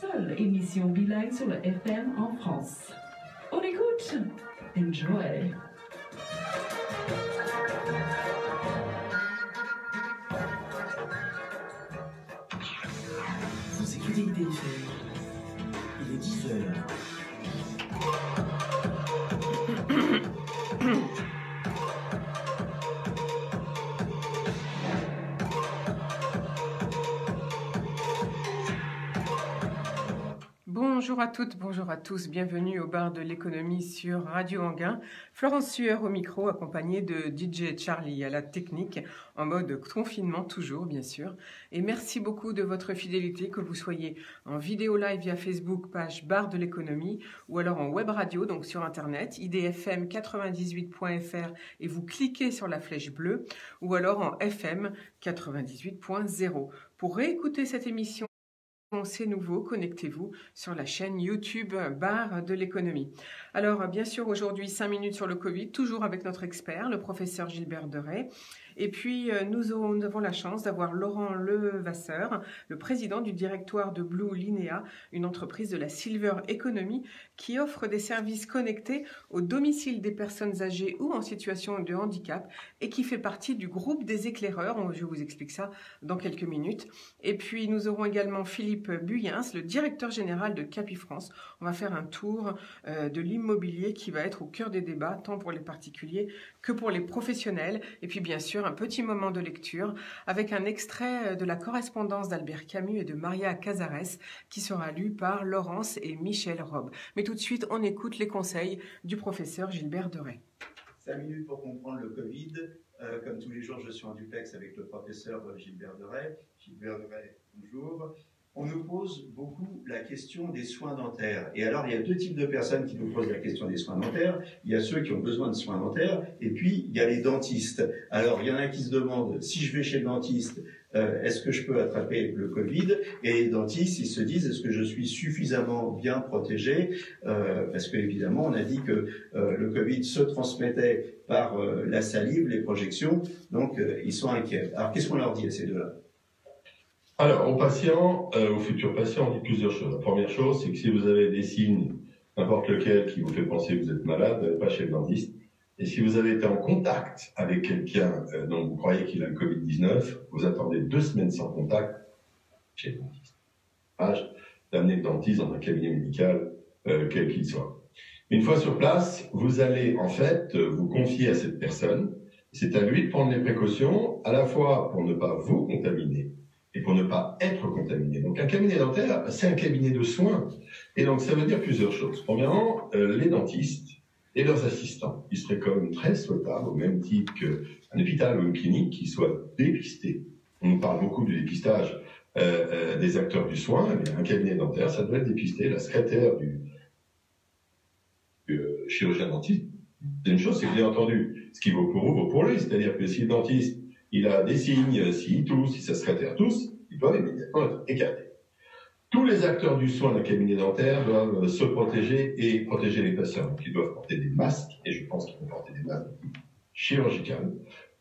seule émission bilingue sur le FM en France. On écoute. Enjoy. Vous écoutez IDFM. Il est 10h. Bonjour à toutes, bonjour à tous, bienvenue au bar de l'économie sur Radio Anguin. Florence Sueur au micro, accompagnée de DJ Charlie à la technique, en mode confinement toujours bien sûr. Et merci beaucoup de votre fidélité, que vous soyez en vidéo live via Facebook, page bar de l'économie, ou alors en web radio, donc sur internet, idfm98.fr, et vous cliquez sur la flèche bleue, ou alors en FM 98.0. Pour réécouter cette émission, c'est nouveau, connectez-vous sur la chaîne YouTube Bar de l'économie. Alors, bien sûr, aujourd'hui, 5 minutes sur le Covid, toujours avec notre expert, le professeur Gilbert Deray. Et puis, nous avons la chance d'avoir Laurent Levasseur, le président du directoire de Blue Linea, une entreprise de la Silver Economy qui offre des services connectés au domicile des personnes âgées ou en situation de handicap et qui fait partie du groupe des éclaireurs. Je vous explique ça dans quelques minutes. Et puis, nous aurons également Philippe Buyens, le directeur général de Capifrance. On va faire un tour de l'immobilier qui va être au cœur des débats, tant pour les particuliers que pour les professionnels. Et puis, bien sûr, un petit moment de lecture avec un extrait de la correspondance d'Albert Camus et de Maria Casares qui sera lu par Laurence et Michel Robe. Mais tout de suite, on écoute les conseils du professeur Gilbert Deray. 5 minutes pour comprendre le Covid. Comme tous les jours, je suis en duplex avec le professeur Gilbert Deray. Gilbert Deray, bonjour. On nous pose beaucoup la question des soins dentaires. Et alors, il y a deux types de personnes qui nous posent la question des soins dentaires. Il y a ceux qui ont besoin de soins dentaires, et puis il y a les dentistes. Alors, il y en a qui se demandent, si je vais chez le dentiste, est-ce que je peux attraper le Covid? Et les dentistes, ils se disent, est-ce que je suis suffisamment bien protégé? Parce qu'évidemment, on a dit que le Covid se transmettait par la salive, les projections, donc ils sont inquiets. Alors, qu'est-ce qu'on leur dit à ces deux-là? Alors, aux patients, aux futurs patients, on dit plusieurs choses. La première chose, c'est que si vous avez des signes, n'importe lequel, qui vous fait penser que vous êtes malade, n'allez pas chez le dentiste. Et si vous avez été en contact avec quelqu'un dont vous croyez qu'il a le Covid-19, vous attendez 2 semaines sans contact chez le dentiste. D'amener le dentiste dans un cabinet médical, quel qu'il soit. Une fois sur place, vous allez en fait vous confier à cette personne. C'est à lui de prendre les précautions, à la fois pour ne pas vous contaminer, et pour ne pas être contaminé. Donc un cabinet dentaire, c'est un cabinet de soins. Et donc ça veut dire plusieurs choses. Premièrement, les dentistes et leurs assistants, ils seraient quand même très souhaitables, au même titre qu'un hôpital ou une clinique, qui soient dépistés. On nous parle beaucoup du dépistage des acteurs du soin. Eh bien, un cabinet dentaire, ça doit être dépisté. La secrétaire du chirurgien dentiste, c'est une chose, c'est que bien entendu, ce qui vaut pour vous, vaut pour lui. C'est-à-dire que si le dentiste il a des signes, s'il tousse, si sa secrétaire tousse, ils doivent immédiatement être écartés. Tous les acteurs du soin d'un cabinet dentaire doivent se protéger et protéger les patients. Donc, ils doivent porter des masques, et je pense qu'ils vont porter des masques chirurgicales.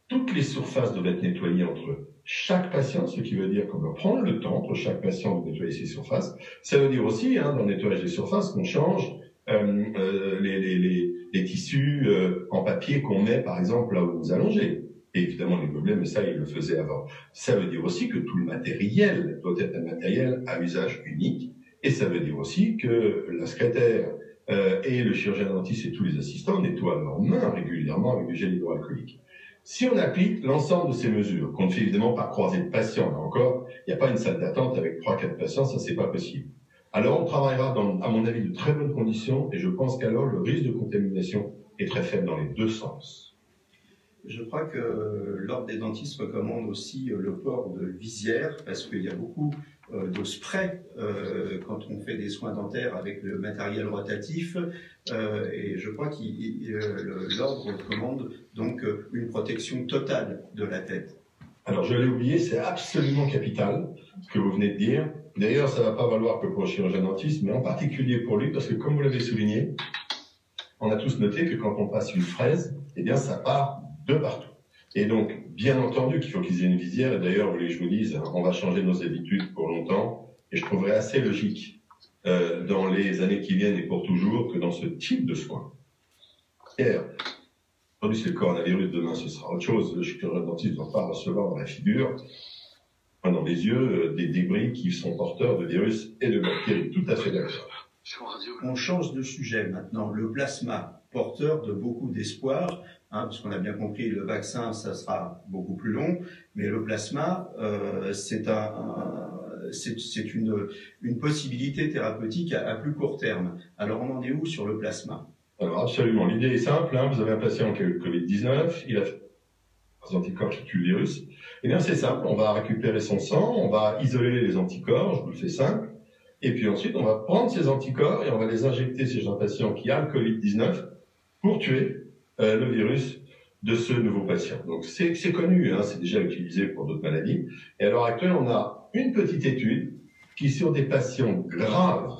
Toutes les surfaces doivent être nettoyées entre chaque patient, ce qui veut dire qu'on doit prendre le temps entre chaque patient de nettoyer ses surfaces. Ça veut dire aussi, dans le nettoyage des surfaces, qu'on change les tissus en papier qu'on met, par exemple, là où vous allongez. Et évidemment, les gobelets, mais ça, ils le faisaient avant. Ça veut dire aussi que tout le matériel doit être un matériel à usage unique. Et ça veut dire aussi que la secrétaire et le chirurgien dentiste et tous les assistants nettoient leurs mains régulièrement avec du gel hydroalcoolique. Si on applique l'ensemble de ces mesures, qu'on ne fait évidemment pas croiser de patients, là encore, il n'y a pas une salle d'attente avec 3-4 patients, ça, c'est pas possible. Alors, on travaillera dans, à mon avis, de très bonnes conditions, et je pense qu'alors, le risque de contamination est très faible dans les deux sens. Je crois que l'Ordre des dentistes recommande aussi le port de visière, parce qu'il y a beaucoup de spray quand on fait des soins dentaires avec le matériel rotatif, et je crois que l'Ordre recommande donc une protection totale de la tête. Alors je l'ai oublié, c'est absolument capital ce que vous venez de dire. D'ailleurs, ça ne va pas valoir que pour le chirurgien dentiste, mais en particulier pour lui, parce que comme vous l'avez souligné, on a tous noté que quand on passe une fraise, eh bien ça part de partout. Et donc, bien entendu qu'il faut qu'ils aient une visière, et d'ailleurs, vous voulez que je vous dise, on va changer nos habitudes pour longtemps, et je trouverais assez logique dans les années qui viennent et pour toujours que dans ce type de soins. Hier, aujourd'hui c'est le coronavirus, demain ce sera autre chose. Le chirurgien dentiste ne doit pas recevoir dans la figure, dans les yeux, des débris qui sont porteurs de virus et de bactéries. Tout à fait d'accord. On change de sujet maintenant. Le plasma, porteur de beaucoup d'espoir, parce qu'on a bien compris, le vaccin, ça sera beaucoup plus long, mais le plasma, c'est une possibilité thérapeutique à plus court terme. Alors, on en est où sur le plasma? Alors, absolument. L'idée est simple. Vous avez un patient qui a eu le Covid-19, il a fait des anticorps qui tuent le virus. Eh bien, c'est simple. On va récupérer son sang, on va isoler les anticorps, je vous le fais simple. Et puis ensuite, on va prendre ces anticorps et on va les injecter chez un patient qui a le Covid-19 pour tuer le virus de ce nouveau patient. Donc c'est connu, c'est déjà utilisé pour d'autres maladies. Et à l'heure actuelle, on a une petite étude qui, sur des patients graves,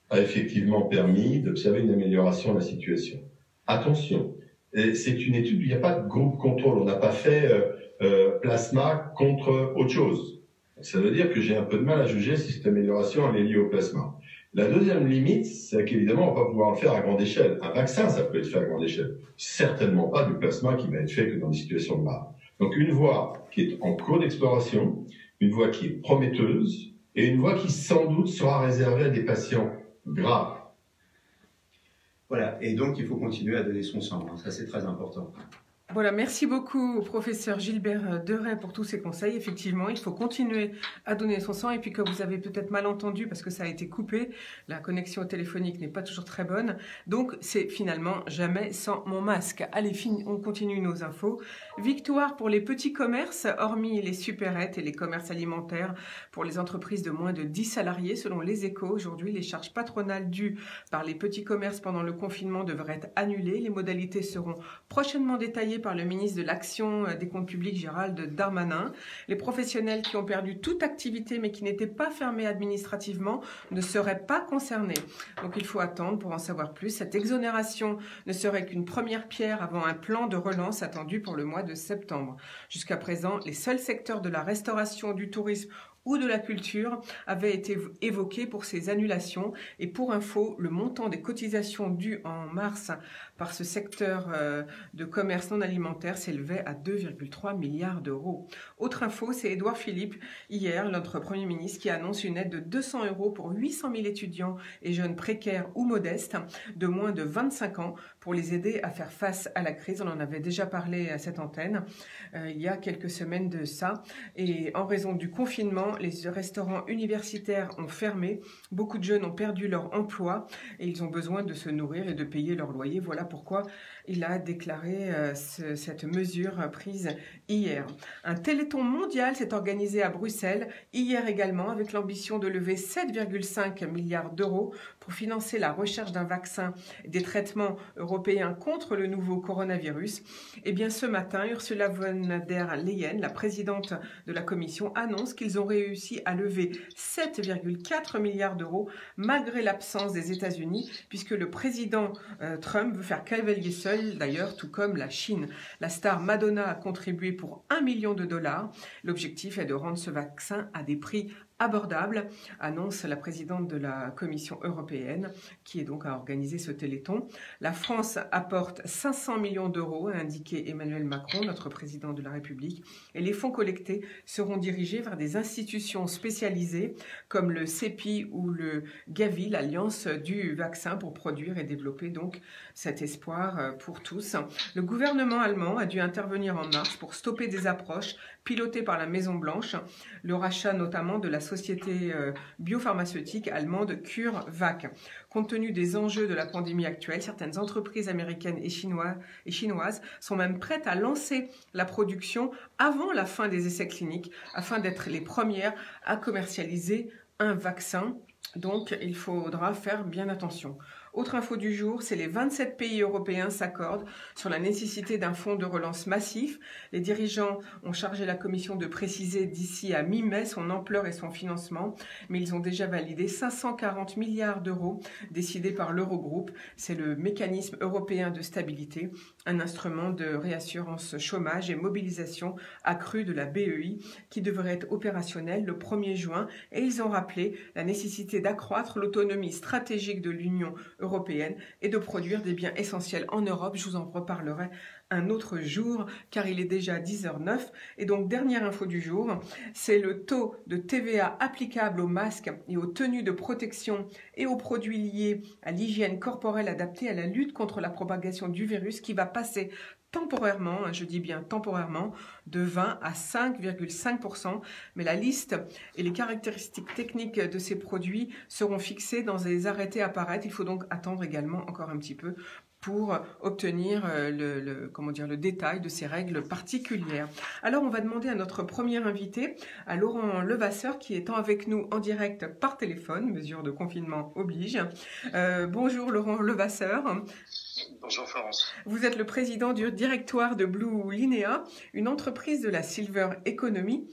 a effectivement permis d'observer une amélioration de la situation. Attention, c'est une étude où il n'y a pas de groupe contrôle. On n'a pas fait plasma contre autre chose. Ça veut dire que j'ai un peu de mal à juger si cette amélioration elle est liée au plasma. La deuxième limite, c'est qu'évidemment, on va pas pouvoir le faire à grande échelle. Un vaccin, ça peut être fait à grande échelle. Certainement pas du plasma qui va être fait que dans des situations graves. Donc une voie qui est en cours d'exploration, une voie qui est prometteuse, et une voie qui sans doute sera réservée à des patients graves. Voilà, et donc il faut continuer à donner son sang, ça c'est très important. Voilà, merci beaucoup au professeur Gilbert Deray pour tous ces conseils. Effectivement, il faut continuer à donner son sang. Et puis, que vous avez peut-être mal entendu parce que ça a été coupé, la connexion téléphonique n'est pas toujours très bonne. Donc, c'est finalement jamais sans mon masque. Allez, on continue nos infos. Victoire pour les petits commerces, hormis les supérettes et les commerces alimentaires, pour les entreprises de moins de 10 salariés. Selon les Échos, aujourd'hui, les charges patronales dues par les petits commerces pendant le confinement devraient être annulées. Les modalités seront prochainement détaillées par le ministre de l'Action des comptes publics Gérald Darmanin. Les professionnels qui ont perdu toute activité mais qui n'étaient pas fermés administrativement ne seraient pas concernés. Donc il faut attendre pour en savoir plus. Cette exonération ne serait qu'une première pierre avant un plan de relance attendu pour le mois de septembre. Jusqu'à présent, les seuls secteurs de la restauration, du tourisme ou de la culture avaient été évoqués pour ces annulations. Et pour info, le montant des cotisations dues en mars par ce secteur de commerce non alimentaire s'élevait à 2,3 milliards d'euros. Autre info, c'est Édouard Philippe, hier, notre Premier ministre, qui annonce une aide de 200 € pour 800 000 étudiants et jeunes précaires ou modestes de moins de 25 ans pour les aider à faire face à la crise. On en avait déjà parlé à cette antenne il y a quelques semaines de ça. Et en raison du confinement, les restaurants universitaires ont fermé. Beaucoup de jeunes ont perdu leur emploi et ils ont besoin de se nourrir et de payer leur loyer. Voilà pourquoi il a déclaré cette mesure prise hier. Un téléthon mondial s'est organisé à Bruxelles hier également avec l'ambition de lever 7,5 milliards d'euros pour financer la recherche d'un vaccin et des traitements européens contre le nouveau coronavirus. Et bien ce matin, Ursula von der Leyen, la présidente de la Commission, annonce qu'ils ont réussi à lever 7,4 milliards d'euros malgré l'absence des États-Unis, puisque le président Trump veut faire cavalier seul, d'ailleurs, tout comme la Chine. La star Madonna a contribué pour 1 million de dollars. L'objectif est de rendre ce vaccin à des prix abordable, annonce la présidente de la Commission européenne, qui est donc à organiser ce téléthon. La France apporte 500 millions d'euros, a indiqué Emmanuel Macron, notre président de la République, et les fonds collectés seront dirigés vers des institutions spécialisées comme le CEPI ou le Gavi, l'Alliance du vaccin, pour produire et développer donc cet espoir pour tous. Le gouvernement allemand a dû intervenir en mars pour stopper des approches pilotées par la Maison-Blanche, le rachat notamment de la société biopharmaceutique allemande CureVac. Compte tenu des enjeux de la pandémie actuelle, certaines entreprises américaines et chinoises sont même prêtes à lancer la production avant la fin des essais cliniques afin d'être les premières à commercialiser un vaccin. Donc, il faudra faire bien attention. Autre info du jour, c'est les 27 pays européens s'accordent sur la nécessité d'un fonds de relance massif. Les dirigeants ont chargé la Commission de préciser d'ici à mi-mai son ampleur et son financement, mais ils ont déjà validé 540 milliards d'euros décidés par l'Eurogroupe. C'est le mécanisme européen de stabilité, un instrument de réassurance chômage et mobilisation accrue de la BEI qui devrait être opérationnel le 1er juin, et ils ont rappelé la nécessité d'accroître l'autonomie stratégique de l'Union européenne et de produire des biens essentiels en Europe. Je vous en reparlerai un autre jour car il est déjà 10h09. Et donc dernière info du jour, c'est le taux de TVA applicable aux masques et aux tenues de protection et aux produits liés à l'hygiène corporelle adaptée à la lutte contre la propagation du virus qui va passer temporairement, je dis bien temporairement, de 20 à 5,5%. Mais la liste et les caractéristiques techniques de ces produits seront fixées dans des arrêtés à paraître. Il faut donc attendre également encore un petit peu pour obtenir le détail de ces règles particulières. Alors, on va demander à notre premier invité, à Laurent Levasseur, qui est avec nous en direct par téléphone, mesure de confinement oblige. Bonjour Laurent Levasseur. Bonjour Florence. Vous êtes le président du directoire de Blue Linea, une entreprise de la Silver Economy,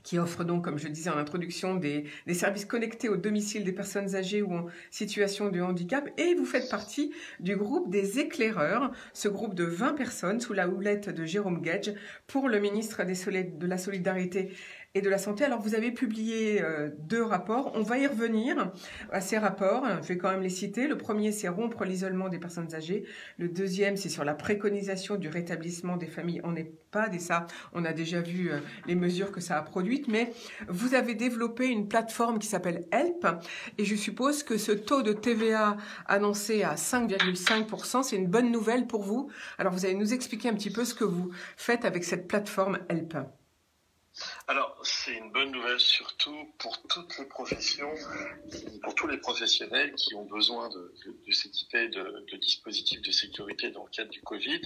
qui offre donc, comme je le disais en introduction, des services connectés au domicile des personnes âgées ou en situation de handicap. Et vous faites partie du groupe des éclaireurs, ce groupe de 20 personnes sous la houlette de Jérôme Guedj pour le ministre de la Solidarité et de la Santé. Alors, vous avez publié 2 rapports. On va y revenir à ces rapports. Je vais quand même les citer. Le premier, c'est rompre l'isolement des personnes âgées. Le deuxième, c'est sur la préconisation du rétablissement des familles en EHPAD. Et ça, on a déjà vu les mesures que ça a produites. Mais vous avez développé une plateforme qui s'appelle Help. Et je suppose que ce taux de TVA annoncé à 5,5%, c'est une bonne nouvelle pour vous. Alors, vous allez nous expliquer un petit peu ce que vous faites avec cette plateforme Help. Alors, c'est une bonne nouvelle surtout pour toutes les professions, pour tous les professionnels qui ont besoin de s'équiper de dispositifs de sécurité dans le cadre du Covid.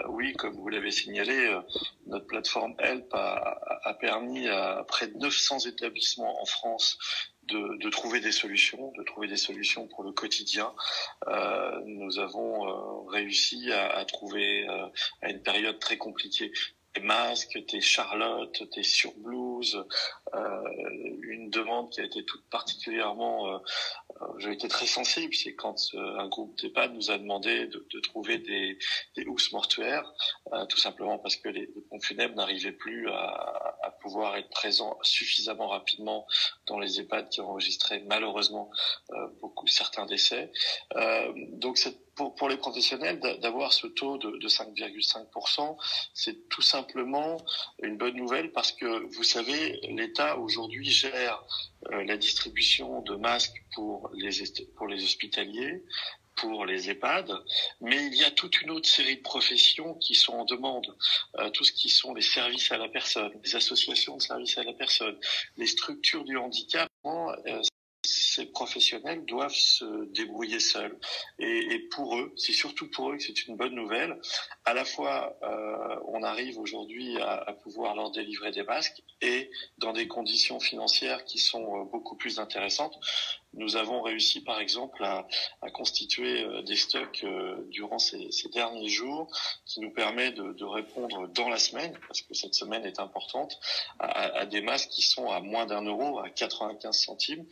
Oui, comme vous l'avez signalé, notre plateforme Help a permis à près de 900 établissements en France de trouver des solutions, pour le quotidien. Nous avons réussi à trouver, à une période très compliquée, des masques, des charlottes, des surblouses, une demande qui a été toute particulièrement, j'ai été très sensible, c'est quand un groupe d'EHPAD nous a demandé de trouver des housses mortuaires, tout simplement parce que les pompes funèbres n'arrivaient plus à pouvoir être présents suffisamment rapidement dans les EHPAD qui enregistraient malheureusement certains décès. Donc pour les professionnels, d'avoir ce taux de 5,5%, c'est tout simplement une bonne nouvelle parce que, vous savez, l'État aujourd'hui gère la distribution de masques pour les hospitaliers, pour les EHPAD, mais il y a toute une autre série de professions qui sont en demande. Tout ce qui sont les services à la personne, les associations de services à la personne, les structures du handicap, ces professionnels doivent se débrouiller seuls. Et pour eux, c'est surtout pour eux que c'est une bonne nouvelle. À la fois, on arrive aujourd'hui à pouvoir leur délivrer des masques et dans des conditions financières qui sont beaucoup plus intéressantes. Nous avons réussi, par exemple, à constituer des stocks durant ces derniers jours qui nous permet de répondre dans la semaine, parce que cette semaine est importante, à des masques qui sont à moins d'€1, à 95 centimes.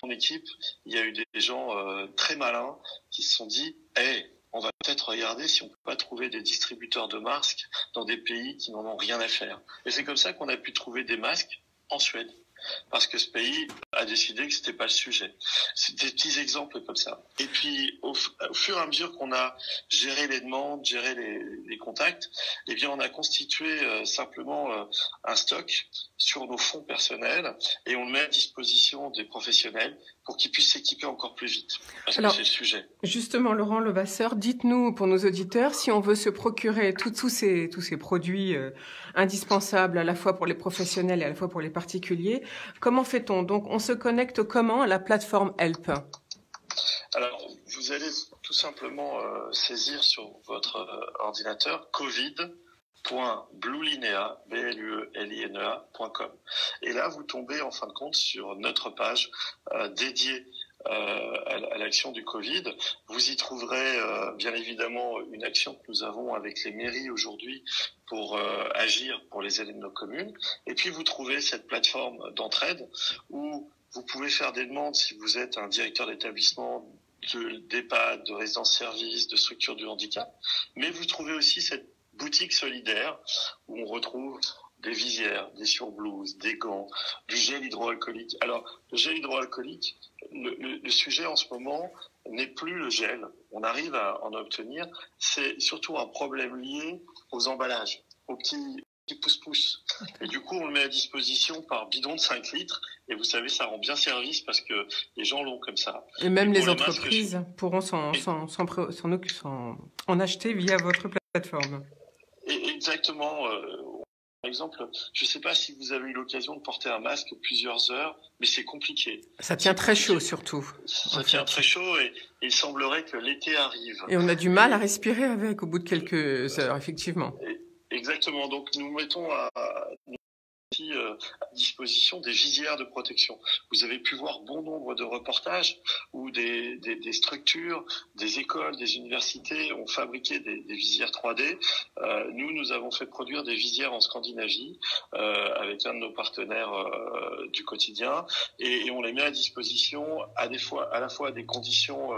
mon équipe, il y a eu des gens très malins qui se sont dit « Hey, on va peut-être regarder si on peut pas trouver des distributeurs de masques dans des pays qui n'en ont rien à faire. » Et c'est comme ça qu'on a pu trouver des masques en Suède. Parce que ce pays a décidé que c'était pas le sujet. C'est des petits exemples comme ça. Et puis, au fur et à mesure qu'on a géré les demandes, géré les contacts, eh bien, on a constitué simplement un stock sur nos fonds personnels et on le met à disposition des professionnels pour qu'ils puissent s'équiper encore plus vite. Parce que c'est le sujet. Justement, Laurent Levasseur, dites-nous pour nos auditeurs, si on veut se procurer tous ces produits indispensables à la fois pour les professionnels et à la fois pour les particuliers, comment fait-on? Donc, on se connecte comment à la plateforme Help? Alors, vous allez tout simplement saisir sur votre ordinateur covid.bluelinea.com. Et là, vous tombez en fin de compte sur notre page dédiée à l'action du Covid. Vous y trouverez bien évidemment une action que nous avons avec les mairies aujourd'hui pour agir pour les élèves de nos communes. Et puis vous trouvez cette plateforme d'entraide où vous pouvez faire des demandes si vous êtes un directeur d'établissement, d'EHPAD, de résidence-service, de structure du handicap. Mais vous trouvez aussi cette boutique solidaire où on retrouve des visières, des surblouses, des gants, du gel hydroalcoolique. Alors, le gel hydroalcoolique, le sujet en ce moment n'est plus le gel. On arrive à en obtenir. C'est surtout un problème lié aux emballages, aux petits pouce-pouce. Et du coup, on le met à disposition par bidon de 5 litres. Et vous savez, ça rend bien service parce que les gens l'ont comme ça. Et même les entreprises pourront en acheter via votre plateforme. Exactement. Par exemple, je ne sais pas si vous avez eu l'occasion de porter un masque plusieurs heures, mais c'est compliqué. Ça tient très chaud surtout. Ça tient très chaud et il semblerait que l'été arrive. Et on a du mal à respirer avec au bout de quelques heures, effectivement. Exactement. Donc nous mettons à disposition des visières de protection. Vous avez pu voir bon nombre de reportages où des structures, des écoles, des universités ont fabriqué des visières 3D. Nous avons fait produire des visières en Scandinavie avec un de nos partenaires du quotidien et on les met à disposition à la fois à des conditions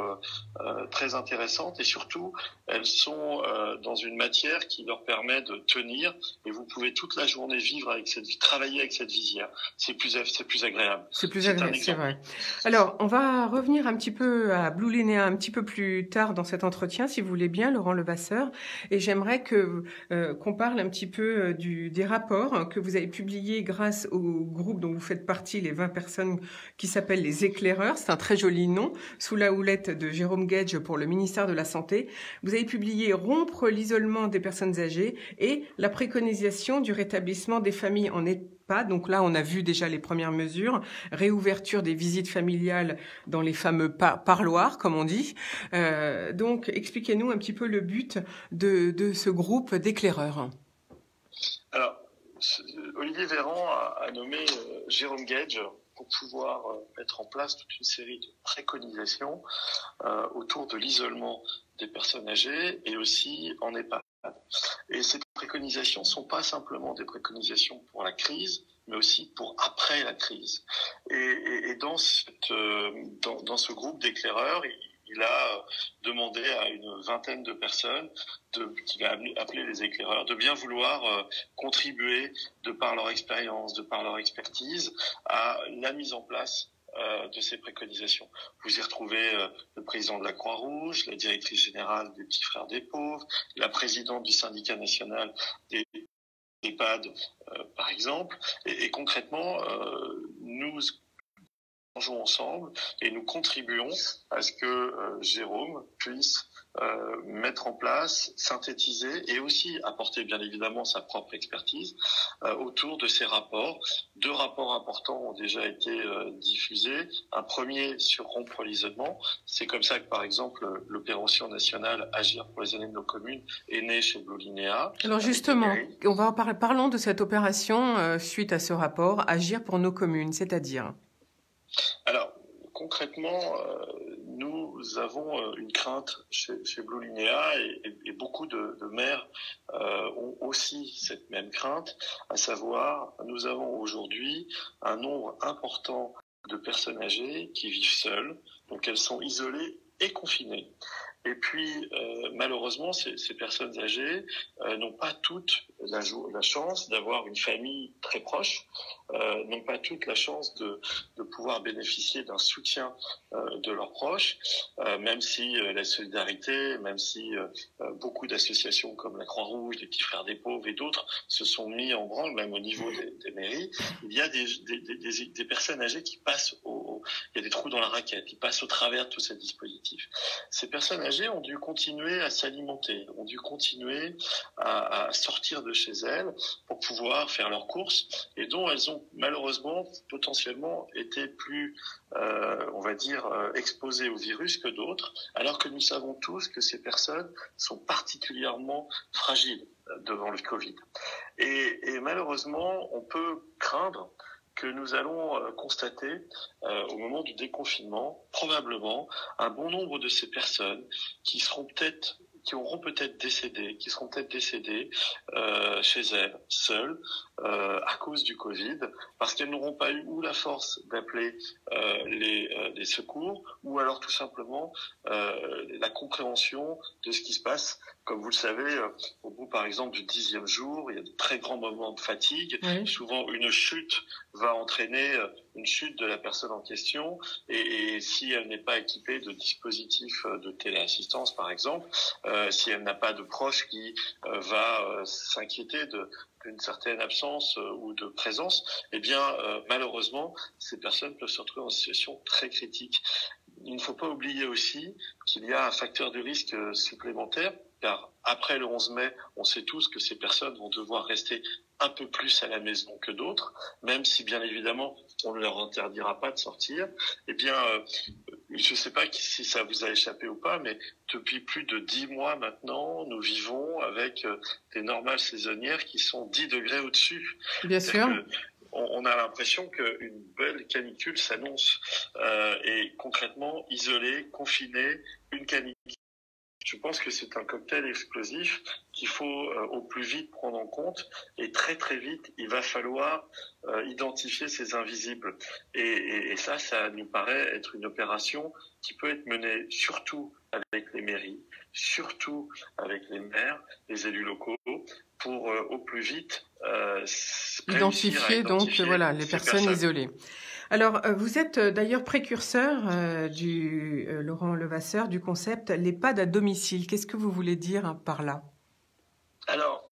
très intéressantes et surtout elles sont dans une matière qui leur permet de tenir et vous pouvez toute la journée vivre avec travailler avec cette visière. C'est plus agréable. C'est plus agréable, c'est vrai. Alors, on va revenir un petit peu à Blue Linea un petit peu plus tard dans cet entretien, si vous voulez bien, Laurent Levasseur. Et j'aimerais qu'on parle un petit peu des rapports que vous avez publiés grâce au groupe dont vous faites partie, les 20 personnes qui s'appellent les éclaireurs. C'est un très joli nom, sous la houlette de Jérôme Gage pour le ministère de la Santé. Vous avez publié Rompre l'isolement des personnes âgées et la préconisation du rétablissement des familles en EHPAD. Donc là, on a vu déjà les premières mesures. Réouverture des visites familiales dans les fameux parloirs, comme on dit. Donc, expliquez-nous un petit peu le but de ce groupe d'éclaireurs. Alors, Olivier Véran a nommé Jérôme Gage pour pouvoir mettre en place toute une série de préconisations autour de l'isolement des personnes âgées et aussi en EHPAD. Et ces préconisations ne sont pas simplement des préconisations pour la crise, mais aussi pour après la crise. Et dans ce groupe d'éclaireurs, il a demandé à une vingtaine de personnes qu'il a appelé les éclaireurs de bien vouloir contribuer de par leur expérience, de par leur expertise à la mise en place de ces préconisations. Vous y retrouvez le président de la Croix-Rouge, la directrice générale des Petits Frères des Pauvres, la présidente du syndicat national des EHPAD, par exemple. Et concrètement, nous mangeons ensemble et nous contribuons à ce que Jérôme puisse mettre en place, synthétiser et aussi apporter bien évidemment sa propre expertise autour de ces rapports. 2 rapports importants ont déjà été diffusés. Un premier sur rompre l'isolement. C'est comme ça que par exemple l'opération nationale Agir pour les aînés de nos communes est née chez Blue Linea. Alors justement, on va parlons de cette opération suite à ce rapport Agir pour nos communes, c'est-à-dire. Alors, concrètement, nous avons une crainte chez Blue Linea et beaucoup de maires ont aussi cette même crainte, à savoir, nous avons aujourd'hui un nombre important de personnes âgées qui vivent seules, donc elles sont isolées et confinées. Et puis, malheureusement, ces personnes âgées n'ont pas toutes la chance d'avoir une famille très proche, n'ont pas toutes la chance de pouvoir bénéficier d'un soutien de leurs proches, même si la solidarité, même si beaucoup d'associations comme la Croix-Rouge, les Petits Frères des Pauvres et d'autres se sont mis en branle, même au niveau des mairies, il y a des personnes âgées qui passent il y a des trous dans la raquette, qui passent au travers de tous ces dispositifs. Ces personnes âgées ont dû continuer à s'alimenter, ont dû continuer à sortir de chez elles pour pouvoir faire leurs courses et dont elles ont malheureusement potentiellement été plus, on va dire, exposées au virus que d'autres, alors que nous savons tous que ces personnes sont particulièrement fragiles devant le Covid. Et malheureusement, on peut craindre que nous allons constater au moment du déconfinement, probablement, un bon nombre de ces personnes qui auront peut-être décédé chez elles, seules, à cause du Covid, parce qu'elles n'auront pas eu ou la force d'appeler les secours, ou alors tout simplement la compréhension de ce qui se passe. Comme vous le savez, au bout par exemple du 10e jour, il y a de très grands moments de fatigue. Oui. Souvent, une chute va entraîner une chute de la personne en question, et si elle n'est pas équipée de dispositifs de téléassistance, par exemple, si elle n'a pas de proche qui va s'inquiéter d'une certaine absence ou de présence, eh bien, malheureusement, ces personnes peuvent se retrouver en situation très critique. Il ne faut pas oublier aussi qu'il y a un facteur de risque supplémentaire, car après le 11 mai, on sait tous que ces personnes vont devoir rester un peu plus à la maison que d'autres, même si bien évidemment on ne leur interdira pas de sortir. Eh bien, je ne sais pas si ça vous a échappé ou pas, mais depuis plus de 10 mois maintenant, nous vivons avec des normales saisonnières qui sont 10 degrés au-dessus. Bien sûr. On a l'impression qu'une belle canicule s'annonce, et concrètement, isolée, confinée, une canicule. Je pense que c'est un cocktail explosif qu'il faut au plus vite prendre en compte, et très très vite, il va falloir identifier ces invisibles. Et ça nous paraît être une opération qui peut être menée surtout avec les mairies, surtout avec les maires, les élus locaux, pour au plus vite identifier donc voilà les personnes isolées. Alors, vous êtes d'ailleurs précurseur Laurent Levasseur, du concept l'EHPAD à domicile. Qu'est-ce que vous voulez dire par là? Alors,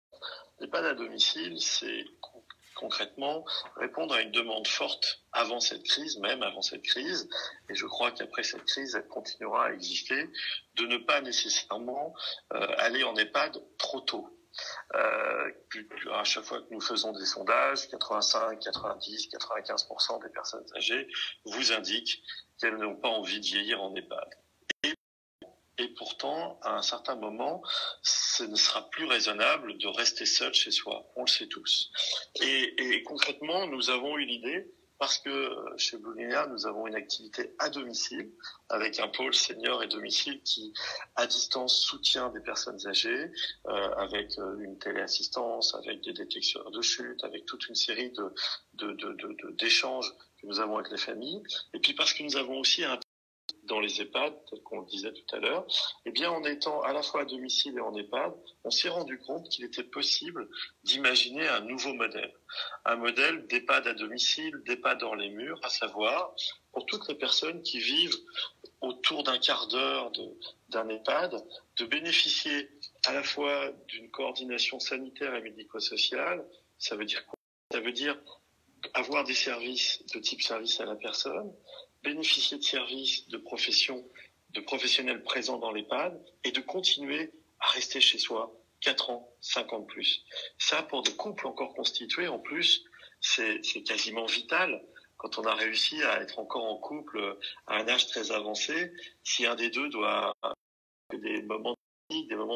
l'EHPAD à domicile, c'est concrètement répondre à une demande forte avant cette crise, et je crois qu'après cette crise, elle continuera à exister, de ne pas nécessairement aller en EHPAD trop tôt. À chaque fois que nous faisons des sondages, 85, 90, 95% des personnes âgées vous indiquent qu'elles n'ont pas envie de vieillir en EHPAD. Et pourtant, à un certain moment, ce ne sera plus raisonnable de rester seul chez soi. On le sait tous. Et concrètement, nous avons eu l'idée, parce que chez Blue Linéa, nous avons une activité à domicile, avec un pôle senior et domicile qui, à distance, soutient des personnes âgées, avec une téléassistance, avec des détecteurs de chute, avec toute une série d'échanges que nous avons avec les familles. Et puis parce que nous avons aussi un dans les EHPAD, tel qu'on le disait tout à l'heure, eh bien, en étant à la fois à domicile et en EHPAD, on s'est rendu compte qu'il était possible d'imaginer un nouveau modèle. Un modèle d'EHPAD à domicile, d'EHPAD dans les murs, à savoir, pour toutes les personnes qui vivent autour d'un quart d'heure d'un EHPAD, de bénéficier à la fois d'une coordination sanitaire et médico-sociale. Ça veut dire quoi? Ça veut dire avoir des services de type service à la personne, bénéficier de services de professionnels présents dans l'EHPAD, et de continuer à rester chez soi 4 ans, 5 ans de plus. Ça, pour des couples encore constitués, en plus, c'est quasiment vital. Quand on a réussi à être encore en couple à un âge très avancé, si un des deux doit avoir des moments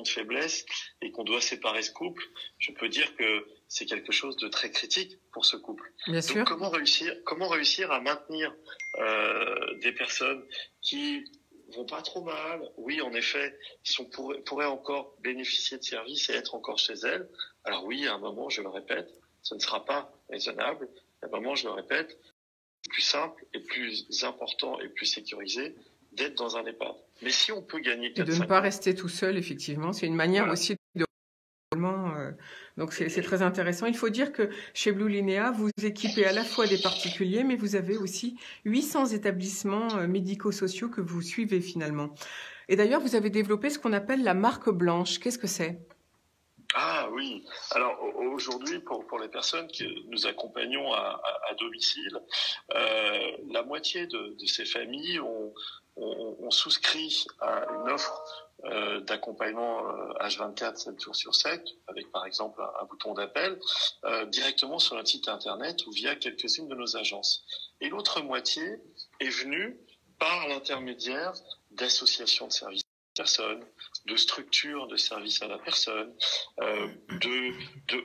de faiblesse et qu'on doit séparer ce couple, je peux dire que c'est quelque chose de très critique pour ce couple. Bien sûr. Donc comment réussir à maintenir des personnes qui vont pas trop mal, oui en effet, pourraient encore bénéficier de services et être encore chez elles. Alors oui, à un moment, je le répète, ce ne sera pas raisonnable. À un moment, je le répète, plus simple et plus important et plus sécurisé d'être dans un EHPAD. Mais si on peut gagner 4, et de ne pas rester tout seul, effectivement, c'est une manière aussi de donc c'est très intéressant. Il faut dire que chez Blue Linea, vous équipez à la fois des particuliers, mais vous avez aussi 800 établissements médico-sociaux que vous suivez finalement. Et d'ailleurs, vous avez développé ce qu'on appelle la marque blanche. Qu'est-ce que c'est ? Ah oui, alors aujourd'hui, pour les personnes que nous accompagnons à domicile, la moitié de ces familles ont souscrit à une offre d'accompagnement H24, 7 jours sur 7, avec par exemple un bouton d'appel, directement sur notre site internet ou via quelques-unes de nos agences. Et l'autre moitié est venue par l'intermédiaire d'associations de services à la personne, de structures de services à la personne,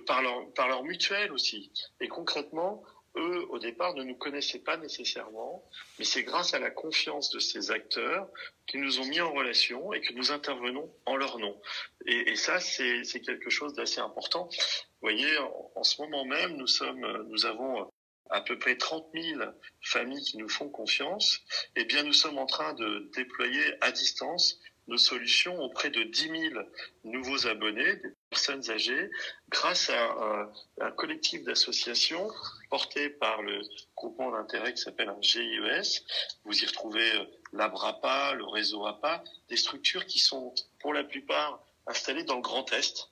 par leur mutuelle aussi. Et concrètement, eux, au départ, ne nous connaissaient pas nécessairement, mais c'est grâce à la confiance de ces acteurs qui nous ont mis en relation et que nous intervenons en leur nom. Et ça, c'est quelque chose d'assez important. Vous voyez, en ce moment même, nous avons à peu près 30 000 familles qui nous font confiance. Eh bien, nous sommes en train de déployer à distance nos solutions auprès de 10 000 nouveaux abonnés, des personnes âgées, grâce à un collectif d'associations porté par le groupement d'intérêt qui s'appelle un GIES. Vous y retrouvez l'ABRAPA, le réseau APA, des structures qui sont pour la plupart installées dans le Grand Est,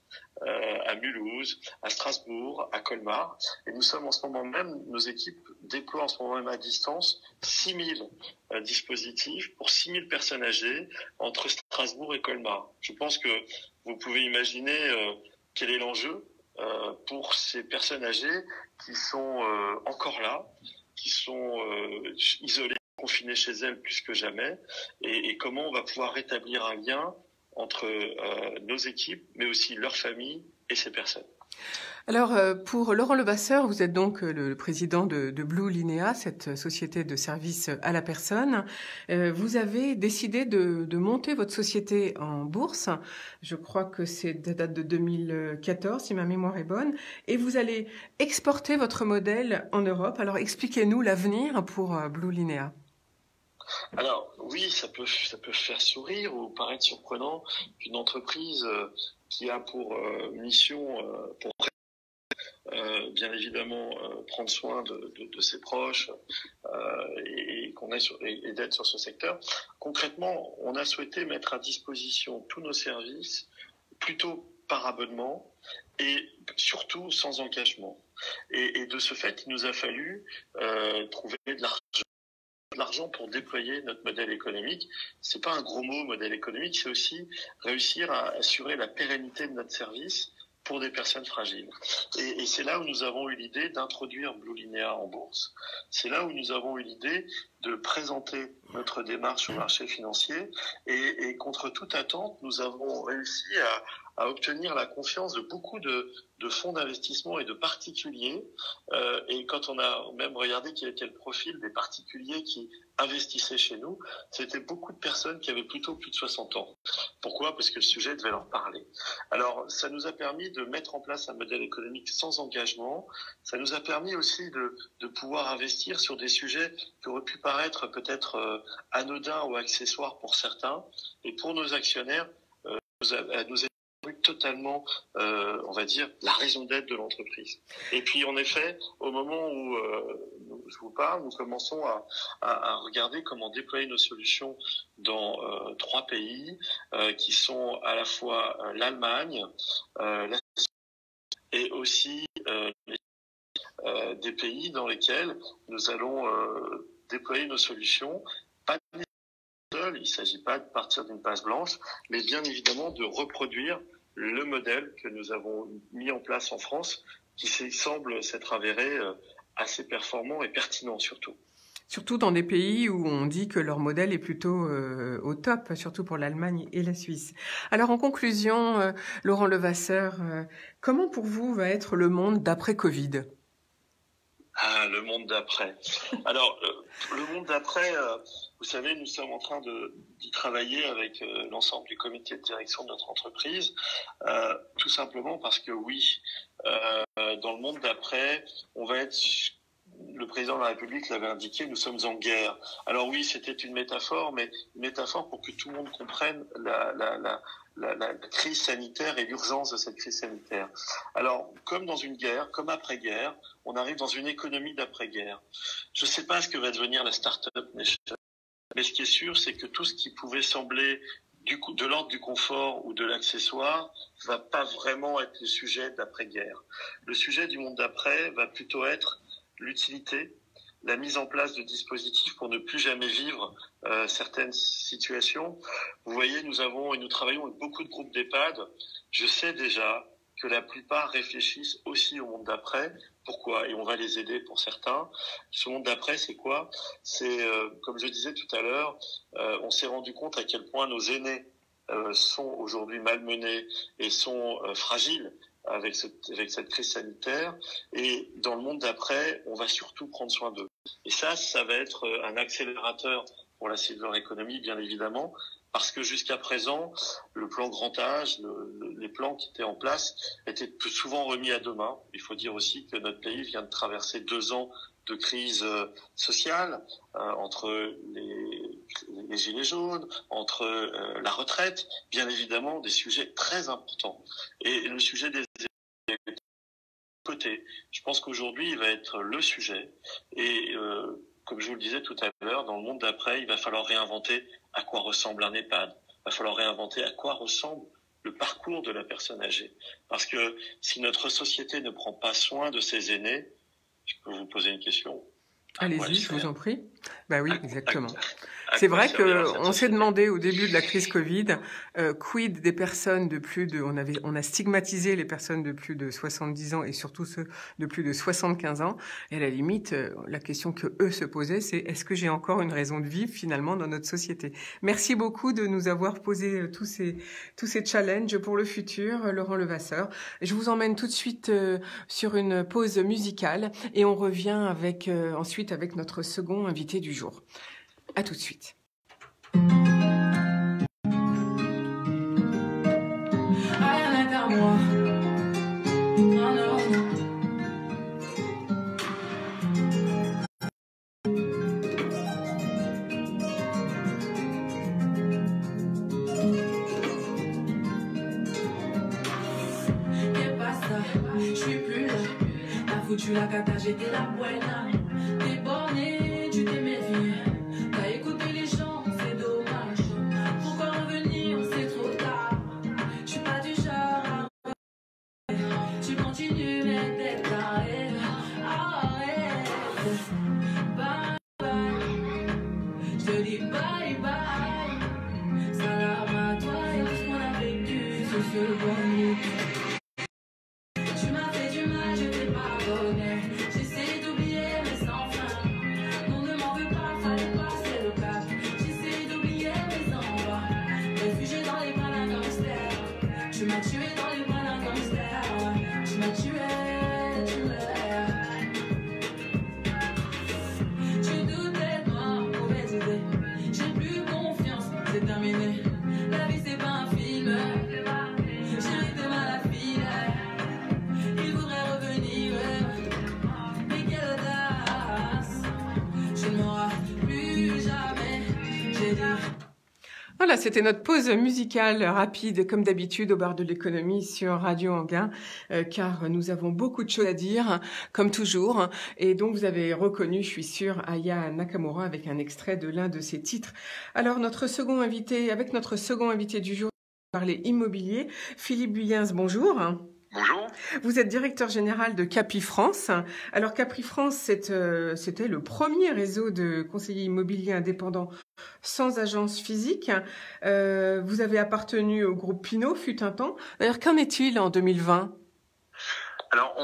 à Mulhouse, à Strasbourg, à Colmar. Et nous sommes en ce moment même, nos équipes déploient en ce moment même à distance 6 000 dispositifs pour 6 000 personnes âgées entre Strasbourg et Colmar. Je pense que vous pouvez imaginer quel est l'enjeu pour ces personnes âgées qui sont encore là, qui sont isolées, confinées chez elles plus que jamais, et comment on va pouvoir rétablir un lien entre nos équipes, mais aussi leurs familles et ces personnes. Alors, pour Laurent Levasseur, vous êtes donc le président de Blue Linea, cette société de services à la personne. Vous avez décidé de monter votre société en bourse. Je crois que c'est date de 2014, si ma mémoire est bonne. Et vous allez exporter votre modèle en Europe. Alors, expliquez-nous l'avenir pour Blue Linea. Alors oui, ça peut faire sourire ou paraître surprenant qu'une entreprise qui a pour mission, pour bien évidemment prendre soin de ses proches et d'être sur ce secteur. Concrètement, on a souhaité mettre à disposition tous nos services plutôt par abonnement et surtout sans engagement. Et de ce fait, il nous a fallu trouver de l'argent pour déployer notre modèle économique. C'est pas un gros mot, modèle économique, c'est aussi réussir à assurer la pérennité de notre service pour des personnes fragiles. Et c'est là où nous avons eu l'idée d'introduire Blue Linea en bourse. C'est là où nous avons eu l'idée de présenter notre démarche au marché financier et contre toute attente, nous avons réussi à obtenir la confiance de beaucoup de fonds d'investissement et de particuliers. Et quand on a même regardé quel était le profil des particuliers qui investissaient chez nous, c'était beaucoup de personnes qui avaient plutôt plus de 60 ans. Pourquoi ? Parce que le sujet devait leur parler. Alors, ça nous a permis de mettre en place un modèle économique sans engagement. Ça nous a permis aussi de pouvoir investir sur des sujets qui auraient pu paraître peut-être anodins ou accessoires pour certains. Et pour nos actionnaires, nous a totalement, on va dire, la raison d'être de l'entreprise. Et puis, en effet, au moment où je vous parle, nous commençons à regarder comment déployer nos solutions dans 3 pays qui sont à la fois l'Allemagne, et aussi des pays dans lesquels nous allons déployer nos solutions. Pas seul, il ne s'agit pas de partir d'une page blanche, mais bien évidemment de reproduire le modèle que nous avons mis en place en France, qui semble s'être avéré assez performant et pertinent surtout. Surtout dans des pays où on dit que leur modèle est plutôt au top, surtout pour l'Allemagne et la Suisse. Alors en conclusion, Laurent Levasseur, comment pour vous va être le monde d'après Covid ? Ah, le monde d'après. Alors, le monde d'après, vous savez, nous sommes en train d'y travailler avec l'ensemble du comité de direction de notre entreprise, tout simplement parce que oui, dans le monde d'après, on va être le président de la République l'avait indiqué, nous sommes en guerre. Alors oui, c'était une métaphore, mais une métaphore pour que tout le monde comprenne la crise sanitaire et l'urgence de cette crise sanitaire. Alors, comme dans une guerre, comme après-guerre, on arrive dans une économie d'après-guerre. Je ne sais pas ce que va devenir la Startup Nation, mais ce qui est sûr, c'est que tout ce qui pouvait sembler de l'ordre du confort ou de l'accessoire va pas vraiment être le sujet d'après-guerre. Le sujet du monde d'après va plutôt être l'utilité, la mise en place de dispositifs pour ne plus jamais vivre certaines situations. Vous voyez, nous travaillons avec beaucoup de groupes d'EHPAD. Je sais déjà que la plupart réfléchissent aussi au monde d'après. Pourquoi? Et on va les aider pour certains. Ce monde d'après, c'est quoi? C'est, comme je disais tout à l'heure, on s'est rendu compte à quel point nos aînés sont aujourd'hui malmenés et sont fragiles avec cette crise sanitaire. Et dans le monde d'après, on va surtout prendre soin d'eux. Et ça va être un accélérateur pour la silver economy, bien évidemment, parce que jusqu'à présent, le plan grand âge, les plans qui étaient en place étaient souvent remis à demain. Il faut dire aussi que notre pays vient de traverser 2 ans de crise sociale, entre les gilets jaunes, entre la retraite, bien évidemment, des sujets très importants. Et le sujet des côtés, je pense qu'aujourd'hui, il va être le sujet. Et comme je vous le disais tout à l'heure, dans le monde d'après, il va falloir réinventer à quoi ressemble un EHPAD. Il va falloir réinventer à quoi ressemble le parcours de la personne âgée. Parce que si notre société ne prend pas soin de ses aînés, je peux vous poser une question. Allez-y, je vous en prie. Bah oui, exactement. C'est vrai qu'on s'est demandé au début de la crise Covid, quid des personnes de plus de, on a stigmatisé les personnes de plus de 70 ans et surtout ceux de plus de 75 ans. Et à la limite, la question que eux se posaient, c'est est-ce que j'ai encore une raison de vivre finalement dans notre société? Merci beaucoup de nous avoir posé tous ces challenges pour le futur, Laurent Levasseur. Je vous emmène tout de suite sur une pause musicale et on revient ensuite avec notre second invité du jour. À tout de suite. Je suis plus là, t'as foutu la cata, j'étais la buena. T'es borné, tu t'es méfié. T'as écouté les chants, c'est dommage. Pourquoi revenir, c'est trop tard. Je suis pas du genre à... Tu continues, mais t'es taré. Arrête. Bye bye. Je te dis bye bye. Salam à toi et tout ce qu'on a vécu sur ce bon nuit. La vie c'est pas un film. J'ai été mal à fil. Il voudrait revenir, mais quelle audace. Je ne m'en rate plus jamais. J'ai dit. Voilà, c'était notre pause musicale rapide, comme d'habitude, au bar de l'économie sur Radio Anguin, car nous avons beaucoup de choses à dire, comme toujours. Et donc, vous avez reconnu, je suis sûre, Aya Nakamura avec un extrait de l'un de ses titres. Alors, notre second invité du jour, on va parler immobilier. Philippe Buyens, bonjour. Bonjour. Vous êtes directeur général de Capri France. Alors Capri France, c'était le premier réseau de conseillers immobiliers indépendants sans agence physique. Vous avez appartenu au groupe Pinot, fut un temps. D'ailleurs, qu'en est-il en 2020? Alors,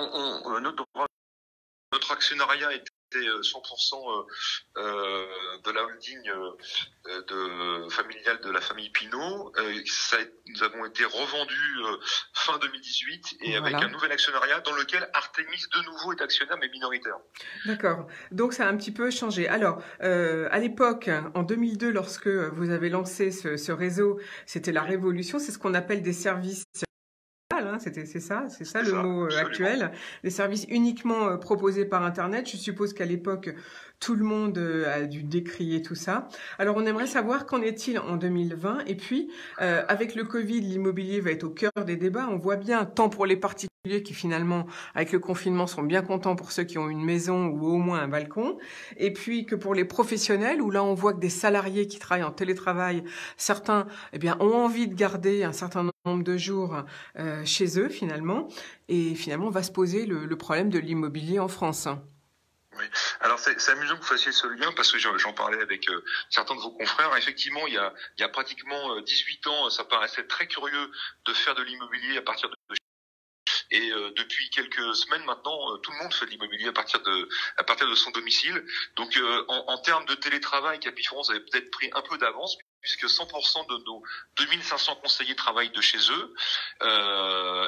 notre actionnariat était 100% de la holding familiale de la famille Pinot. Nous avons été revendus fin 2018 et voilà. Avec un nouvel actionnariat dans lequel Artemis de nouveau est actionnaire mais minoritaire. D'accord. Donc ça a un petit peu changé. Alors, à l'époque, en 2002, lorsque vous avez lancé ce réseau, c'était la révolution. C'est ce qu'on appelle des services. hein, c'est ça C'est le ça, mot absolument. actuel. Les services uniquement proposés par Internet. Je suppose qu'à l'époque, tout le monde a dû décrier tout ça. Alors, on aimerait savoir qu'en est-il en 2020. Et puis, avec le Covid, l'immobilier va être au cœur des débats. On voit bien, tant pour les particuliers qui finalement, avec le confinement, sont bien contents pour ceux qui ont une maison ou au moins un balcon. Et puis que pour les professionnels, où là, on voit que des salariés qui travaillent en télétravail, certains ont envie de garder un certain nombre de jours chez eux, finalement. Et finalement, on va se poser le problème de l'immobilier en France. Oui. Alors c'est amusant que vous fassiez ce lien parce que j'en parlais avec certains de vos confrères. Effectivement, il y a pratiquement 18 ans, ça paraissait très curieux de faire de l'immobilier à partir de et depuis quelques semaines maintenant, tout le monde fait de l'immobilier à partir de son domicile. Donc en termes de télétravail, Capifrance avait peut-être pris un peu d'avance puisque 100% de nos 2500 conseillers travaillent de chez eux.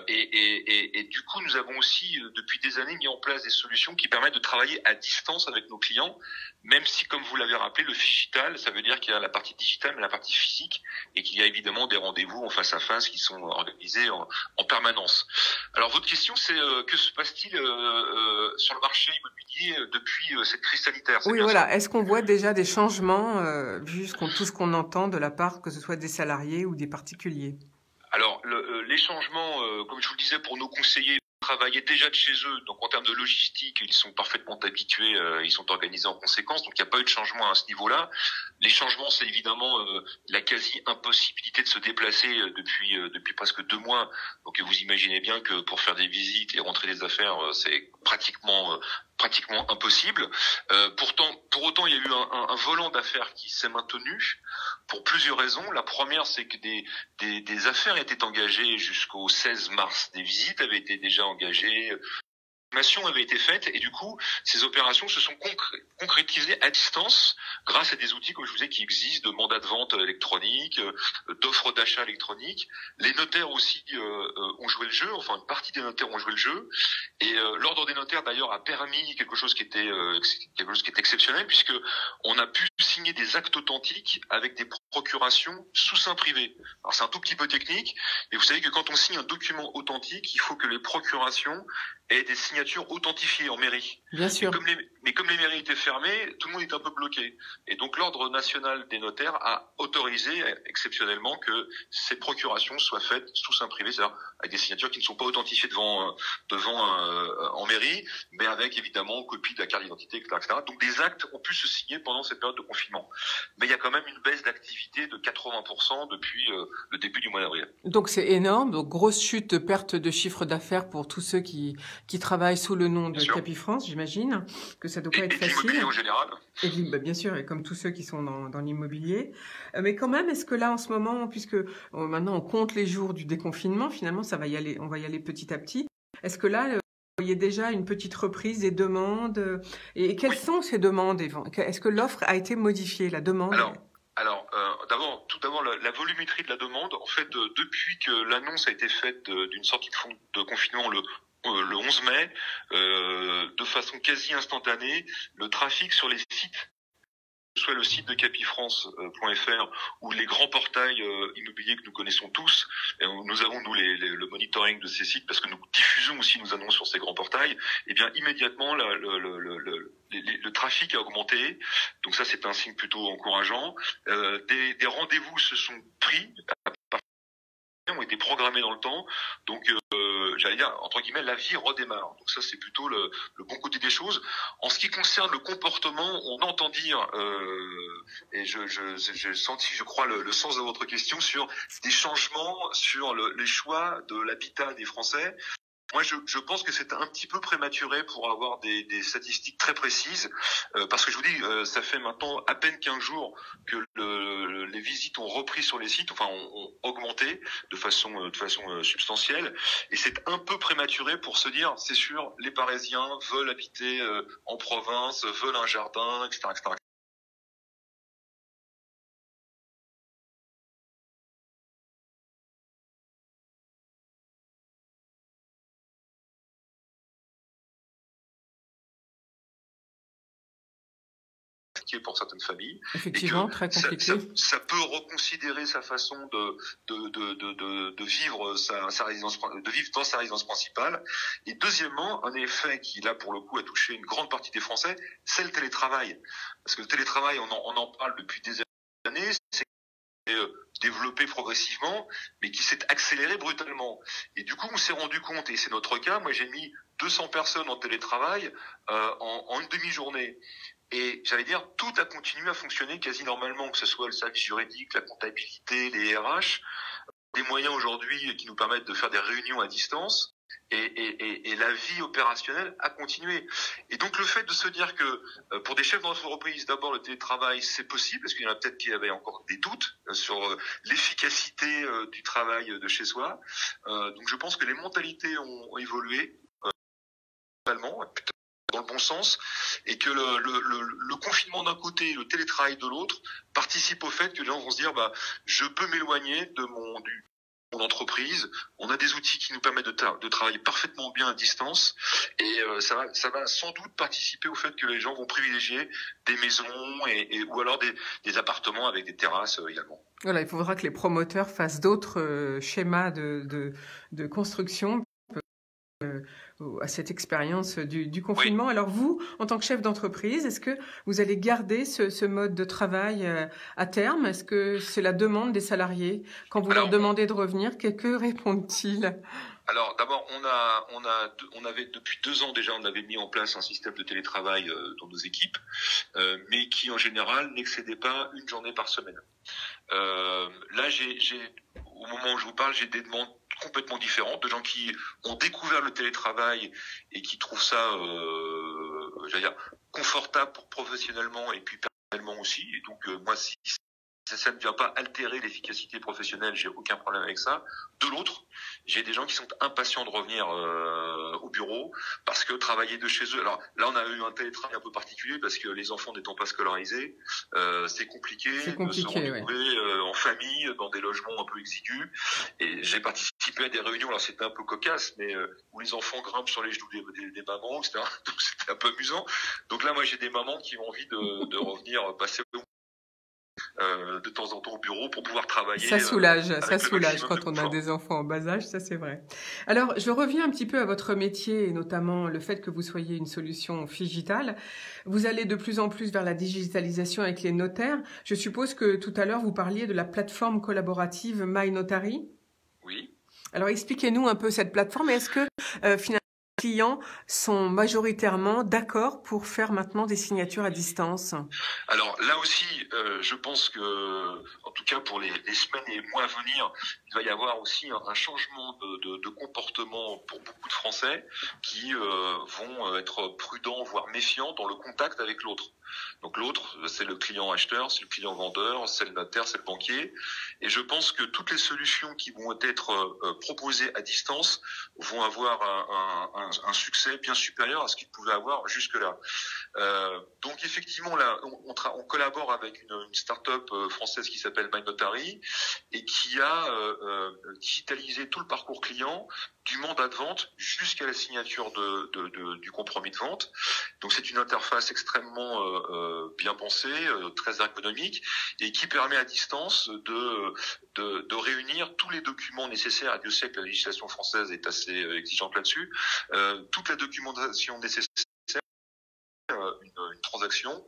Et du coup, nous avons aussi, depuis des années, mis en place des solutions qui permettent de travailler à distance avec nos clients, même si, comme vous l'avez rappelé, le digital, ça veut dire qu'il y a la partie digitale, mais la partie physique, et qu'il y a évidemment des rendez-vous en face à face qui sont organisés en permanence. Alors, votre question, c'est que se passe-t-il sur le marché immobilier depuis cette crise sanitaire? Oui, voilà. Est-ce qu'on voit déjà des changements, vu tout ce qu'on entend de la part, que ce soit des salariés ou des particuliers? Alors, les changements, comme je vous le disais, pour nos conseillers, travaillaient déjà de chez eux, donc en termes de logistique, ils sont parfaitement habitués, ils sont organisés en conséquence, donc il n'y a pas eu de changement à ce niveau-là. Les changements, c'est évidemment la quasi-impossibilité de se déplacer depuis presque 2 mois. Donc vous imaginez bien que pour faire des visites et rentrer des affaires, c'est pratiquement impossible. Pour autant, il y a eu un volant d'affaires qui s'est maintenu pour plusieurs raisons. La première, c'est que des affaires étaient engagées jusqu'au 16 mars. Des visites avaient été déjà engagées. L'estimation avait été faite et du coup, ces opérations se sont concrétisées à distance grâce à des outils, comme je vous disais, qui existent, de mandats de vente électroniques, d'offres d'achat électroniques. Les notaires aussi ont joué le jeu, enfin une partie des notaires ont joué le jeu. Et l'ordre des notaires d'ailleurs a permis quelque chose qui était exceptionnel, puisque on a pu signer des actes authentiques avec des procurations sous seing privé. Alors c'est un tout petit peu technique, mais vous savez que quand on signe un document authentique, il faut que les procurations aient des signatures authentifiées en mairie. Bien sûr. Mais comme les mairies étaient fermées, tout le monde était un peu bloqué. Et donc l'ordre national des notaires a autorisé exceptionnellement que ces procurations soient faites sous seing privé, c'est-à-dire avec des signatures qui ne sont pas authentifiées devant en mairie, mais avec évidemment copie de la carte d'identité, etc. Donc des actes ont pu se signer pendant cette période de confinement. Mais il y a quand même une baisse d'activité de 80% depuis le début du mois d'avril. Donc c'est énorme, donc grosse chute de perte de chiffre d'affaires pour tous ceux qui travaillent sous le nom de Capifrance, j'imagine, que ça doit pas être facile. Et l'immobilier en général. Et bien sûr, et comme tous ceux qui sont dans l'immobilier. Mais quand même, est-ce que là, en ce moment, puisque maintenant on compte les jours du déconfinement, finalement, on va y aller petit à petit. Est-ce que là, vous voyez déjà une petite reprise des demandes? Et quelles sont ces demandes? Est-ce que l'offre a été modifiée, la demande? Alors, tout d'abord, la volumétrie de la demande, en fait, depuis que l'annonce a été faite d'une sortie de confinement le 11 mai, de façon quasi instantanée, le trafic sur les sites, que ce soit le site de capifrance.fr ou les grands portails immobiliers que nous connaissons tous, et nous avons le monitoring de ces sites parce que nous diffusons aussi nos annonces sur ces grands portails, et bien immédiatement le trafic a augmenté, donc ça c'est un signe plutôt encourageant. Des rendez-vous se sont pris, ont été programmés dans le temps, donc j'allais dire entre guillemets la vie redémarre. Donc ça c'est plutôt le bon côté des choses. En ce qui concerne le comportement, on entend dire et j'ai senti, je crois, le sens de votre question sur des changements sur les choix de l'habitat des Français. Moi, je pense que c'est un petit peu prématuré pour avoir des statistiques très précises, parce que je vous dis, ça fait maintenant à peine 15 jours que les visites ont repris sur les sites, enfin ont augmenté de façon substantielle, et c'est un peu prématuré pour se dire, c'est sûr, les Parisiens veulent habiter en province, veulent un jardin, etc., etc. compliqué pour certaines familles. Effectivement, très compliqué. Ça peut reconsidérer sa façon de vivre sa résidence, de vivre dans sa résidence principale. Et deuxièmement, un effet qui là pour le coup a touché une grande partie des Français, c'est le télétravail. Parce que le télétravail, on en parle depuis des années, c'est développé progressivement, mais qui s'est accéléré brutalement. Et du coup, on s'est rendu compte, et c'est notre cas, moi j'ai mis 200 personnes en télétravail en une demi-journée. Et j'allais dire, tout a continué à fonctionner quasi normalement, que ce soit le service juridique, la comptabilité, les RH, des moyens aujourd'hui qui nous permettent de faire des réunions à distance. Et la vie opérationnelle a continué. Et donc le fait de se dire que pour des chefs d'entreprise, d'abord le télétravail c'est possible, parce qu'il y en a peut-être qui avaient encore des doutes sur l'efficacité du travail de chez soi. Donc je pense que les mentalités ont évolué totalement, dans le bon sens, et que le confinement d'un côté et le télétravail de l'autre participent au fait que les gens vont se dire je peux m'éloigner de mon entreprise, on a des outils qui nous permettent de travailler parfaitement bien à distance, et ça va sans doute participer au fait que les gens vont privilégier des maisons ou alors des appartements avec des terrasses également. Voilà, il faudra que les promoteurs fassent d'autres schémas de construction à cette expérience du confinement. Oui. Alors vous, en tant que chef d'entreprise, est-ce que vous allez garder ce mode de travail à terme? Est-ce que c'est la demande des salariés? Quand vous leur demandez de revenir, que répondent-ils? Alors d'abord, on avait depuis 2 ans déjà, on avait mis en place un système de télétravail dans nos équipes, mais qui en général n'excédait pas une journée par semaine. Là, au moment où je vous parle, j'ai des demandes complètement différentes, de gens qui ont découvert le télétravail et qui trouvent ça, j'allais dire, confortable professionnellement et puis personnellement aussi. Et donc moi, si ça ne vient pas altérer l'efficacité professionnelle, j'ai aucun problème avec ça. De l'autre, j'ai des gens qui sont impatients de revenir au bureau parce que travailler de chez eux. Alors là, on a eu un télétravail un peu particulier parce que les enfants n'étant pas scolarisés, c'est compliqué de se retrouver en famille dans des logements un peu exigus. Et j'ai participé à des réunions, alors c'était un peu cocasse, mais où les enfants grimpent sur les genoux des mamans, etc. Donc c'était un peu amusant. Donc là, moi, j'ai des mamans qui ont envie de revenir passer de temps en temps au bureau pour pouvoir travailler. Ça soulage quand on a des enfants en bas âge, ça c'est vrai. Alors, je reviens un petit peu à votre métier et notamment le fait que vous soyez une solution digitale. Vous allez de plus en plus vers la digitalisation avec les notaires. Je suppose que tout à l'heure, vous parliez de la plateforme collaborative MyNotary. Oui. Alors, expliquez-nous un peu cette plateforme. Est-ce que finalement, les clients sont majoritairement d'accord pour faire maintenant des signatures à distance? Alors là aussi, je pense que, en tout cas pour les semaines et mois à venir, il va y avoir aussi un changement de comportement pour beaucoup de Français qui vont être prudents, voire méfiants dans le contact avec l'autre. Donc l'autre, c'est le client acheteur, c'est le client vendeur, c'est le notaire, c'est le banquier. Et je pense que toutes les solutions qui vont être proposées à distance vont avoir un succès bien supérieur à ce qu'ils pouvaient avoir jusque-là. Donc effectivement, là, on collabore avec une start-up française qui s'appelle MyNotary et qui a digitalisé tout le parcours client du mandat de vente jusqu'à la signature du compromis de vente. Donc c'est une interface extrêmement bien pensée, très ergonomique et qui permet à distance de réunir tous les documents nécessaires. Et Dieu sait que la législation française est assez exigeante là-dessus. Toute la documentation nécessaire une transaction,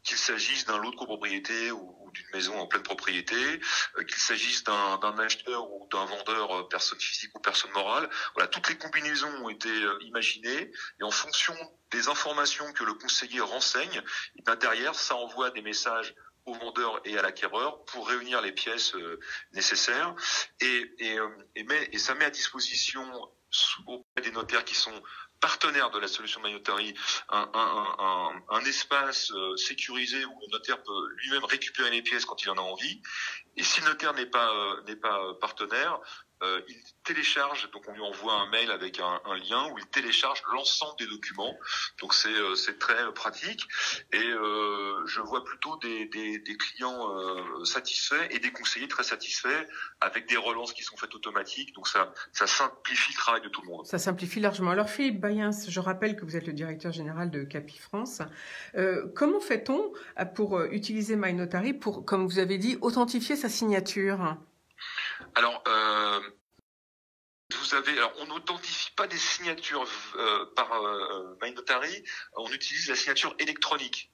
qu'il s'agisse d'un lot de copropriété ou d'une maison en pleine propriété, qu'il s'agisse d'un acheteur ou d'un vendeur, personne physique ou personne morale. Voilà, toutes les combinaisons ont été imaginées et en fonction des informations que le conseiller renseigne, et bien derrière, ça envoie des messages au vendeur et à l'acquéreur pour réunir les pièces nécessaires et ça met à disposition auprès des notaires qui sont partenaire de la solution MyNotary, un espace sécurisé où le notaire peut lui-même récupérer les pièces quand il en a envie. Et si le notaire n'est pas partenaire, il télécharge, donc on lui envoie un mail avec un lien où il télécharge l'ensemble des documents. Donc c'est très pratique. Et je vois plutôt des clients satisfaits et des conseillers très satisfaits avec des relances qui sont faites automatiques. Donc ça simplifie le travail de tout le monde. Ça simplifie largement. Alors Philippe Bayens, je rappelle que vous êtes le directeur général de Capifrance. Comment fait-on pour utiliser MyNotary pour, comme vous avez dit, authentifier sa signature? Alors, on n'authentifie pas des signatures par MyNotary, on utilise la signature électronique.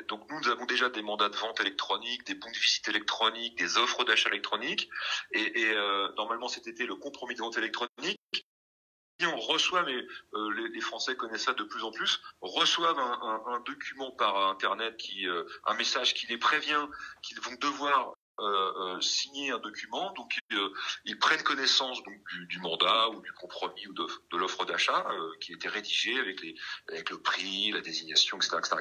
Donc nous avons déjà des mandats de vente électroniques, des bons de visite électroniques, des offres d'achat électroniques, et normalement cet été le compromis de vente électronique. Et on reçoit, mais les Français connaissent ça de plus en plus, reçoivent un document par Internet un message qui les prévient qu'ils vont devoir signer un document, donc ils prennent connaissance donc du mandat ou du compromis ou de l'offre d'achat qui a été rédigée avec le prix, la désignation, etc.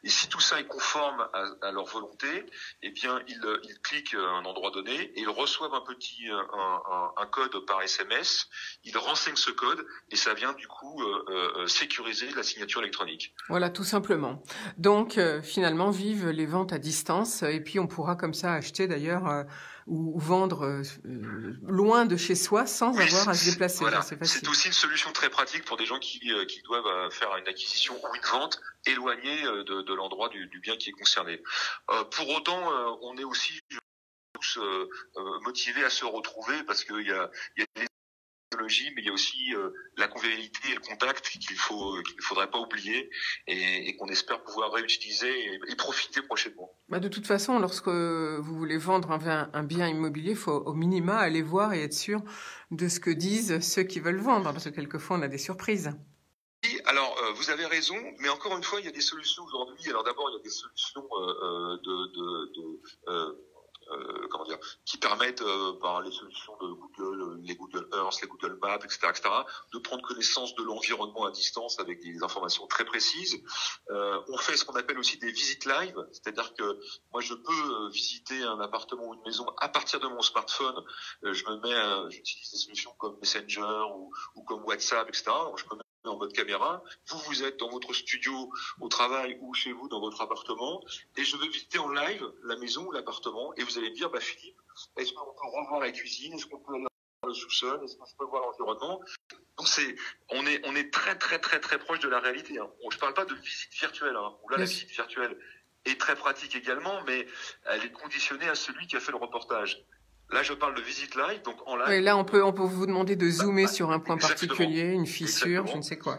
Et si tout ça est conforme à leur volonté, eh bien ils cliquent à un endroit donné et ils reçoivent un code par SMS. Ils renseignent ce code et ça vient du coup sécuriser la signature électronique. Voilà, tout simplement. Donc finalement, vive les ventes à distance et puis on pourra comme ça acheter d'ailleurs ou vendre loin de chez soi sans avoir à se déplacer. Voilà. C'est facile. C'est aussi une solution très pratique pour des gens qui doivent faire une acquisition ou une vente éloignée de l'endroit du bien qui est concerné. Pour autant, on est aussi tous motivés à se retrouver parce qu'il y a des technologies, mais il y a aussi la convivialité et le contact qu'il faudrait pas oublier et qu'on espère pouvoir réutiliser et profiter prochainement. De toute façon, lorsque vous voulez vendre un bien immobilier, il faut au minima aller voir et être sûr de ce que disent ceux qui veulent vendre, parce que quelquefois on a des surprises. Alors, vous avez raison, mais encore une fois, il y a des solutions aujourd'hui. Alors d'abord, il y a des solutions qui permettent par les solutions de Google, les Google Earth, les Google Maps, etc., de prendre connaissance de l'environnement à distance avec des informations très précises. On fait ce qu'on appelle aussi des visites live, c'est-à-dire que moi je peux visiter un appartement ou une maison à partir de mon smartphone. J'utilise des solutions comme Messenger ou comme WhatsApp, etc. Donc, je me mets en mode caméra, vous êtes dans votre studio au travail ou chez vous dans votre appartement et je vais visiter en live la maison ou l'appartement et vous allez me dire Philippe, est-ce qu'on peut revoir la cuisine, est-ce qu'on peut aller voir le sous-sol, est-ce qu'on peut voir l'environnement? Donc on est très très très très proche de la réalité. Je parle pas de visite virtuelle, où là la visite virtuelle est très pratique également, mais elle est conditionnée à celui qui a fait le reportage. Là, je parle de visite live, donc en live. Oui, là, on peut vous demander de zoomer sur un point particulier, une fissure, je ne sais quoi.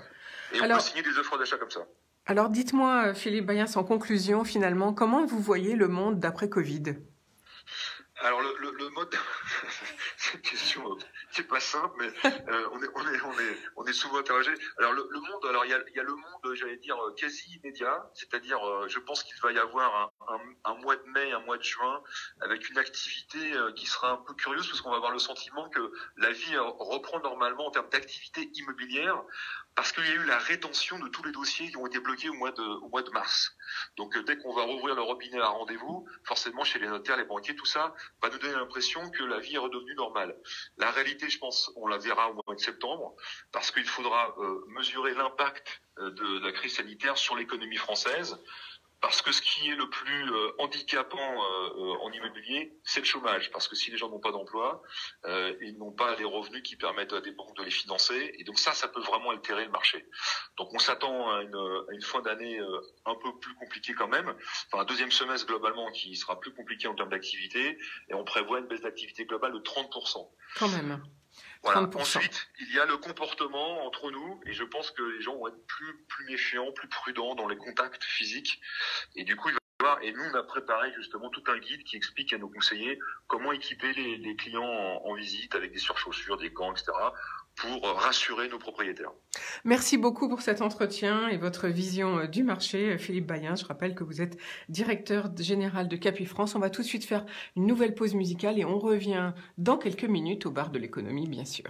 Et on peut signer des offres d'achat comme ça. Alors, dites-moi, Philippe Bayens, en conclusion, finalement, comment vous voyez le monde d'après Covid? Alors, le mode, c'est une question qui est pas simple, mais on est souvent interrogé. Alors, le monde, alors il y a le monde, j'allais dire, quasi immédiat, c'est-à-dire, je pense qu'il va y avoir un mois de mai, un mois de juin, avec une activité qui sera un peu curieuse, parce qu'on va avoir le sentiment que la vie reprend normalement en termes d'activité immobilière, parce qu'il y a eu la rétention de tous les dossiers qui ont été bloqués au mois de mars. Donc, dès qu'on va rouvrir le robinet à rendez-vous, forcément, chez les notaires, les banquiers, tout ça, va nous donner l'impression que la vie est redevenue normale. La réalité, je pense, on la verra au mois de septembre, parce qu'il faudra mesurer l'impact de la crise sanitaire sur l'économie française, parce que ce qui est le plus handicapant en immobilier, c'est le chômage. Parce que si les gens n'ont pas d'emploi, ils n'ont pas les revenus qui permettent à des banques de les financer. Et donc ça peut vraiment altérer le marché. Donc on s'attend à une fin d'année un peu plus compliquée quand même. Enfin, un deuxième semestre globalement qui sera plus compliqué en termes d'activité. Et on prévoit une baisse d'activité globale de 30%. Quand même. Voilà. Ensuite, il y a le comportement entre nous, et je pense que les gens vont être plus méfiants, plus prudents dans les contacts physiques. Et du coup, il va y avoir, et nous, on a préparé justement tout un guide qui explique à nos conseillers comment équiper les clients en visite avec des surchaussures, des gants, etc., pour rassurer nos propriétaires. Merci beaucoup pour cet entretien et votre vision du marché, Philippe Bayens. Je rappelle que vous êtes directeur général de Capifrance. On va tout de suite faire une nouvelle pause musicale et on revient dans quelques minutes au bar de l'économie, bien sûr.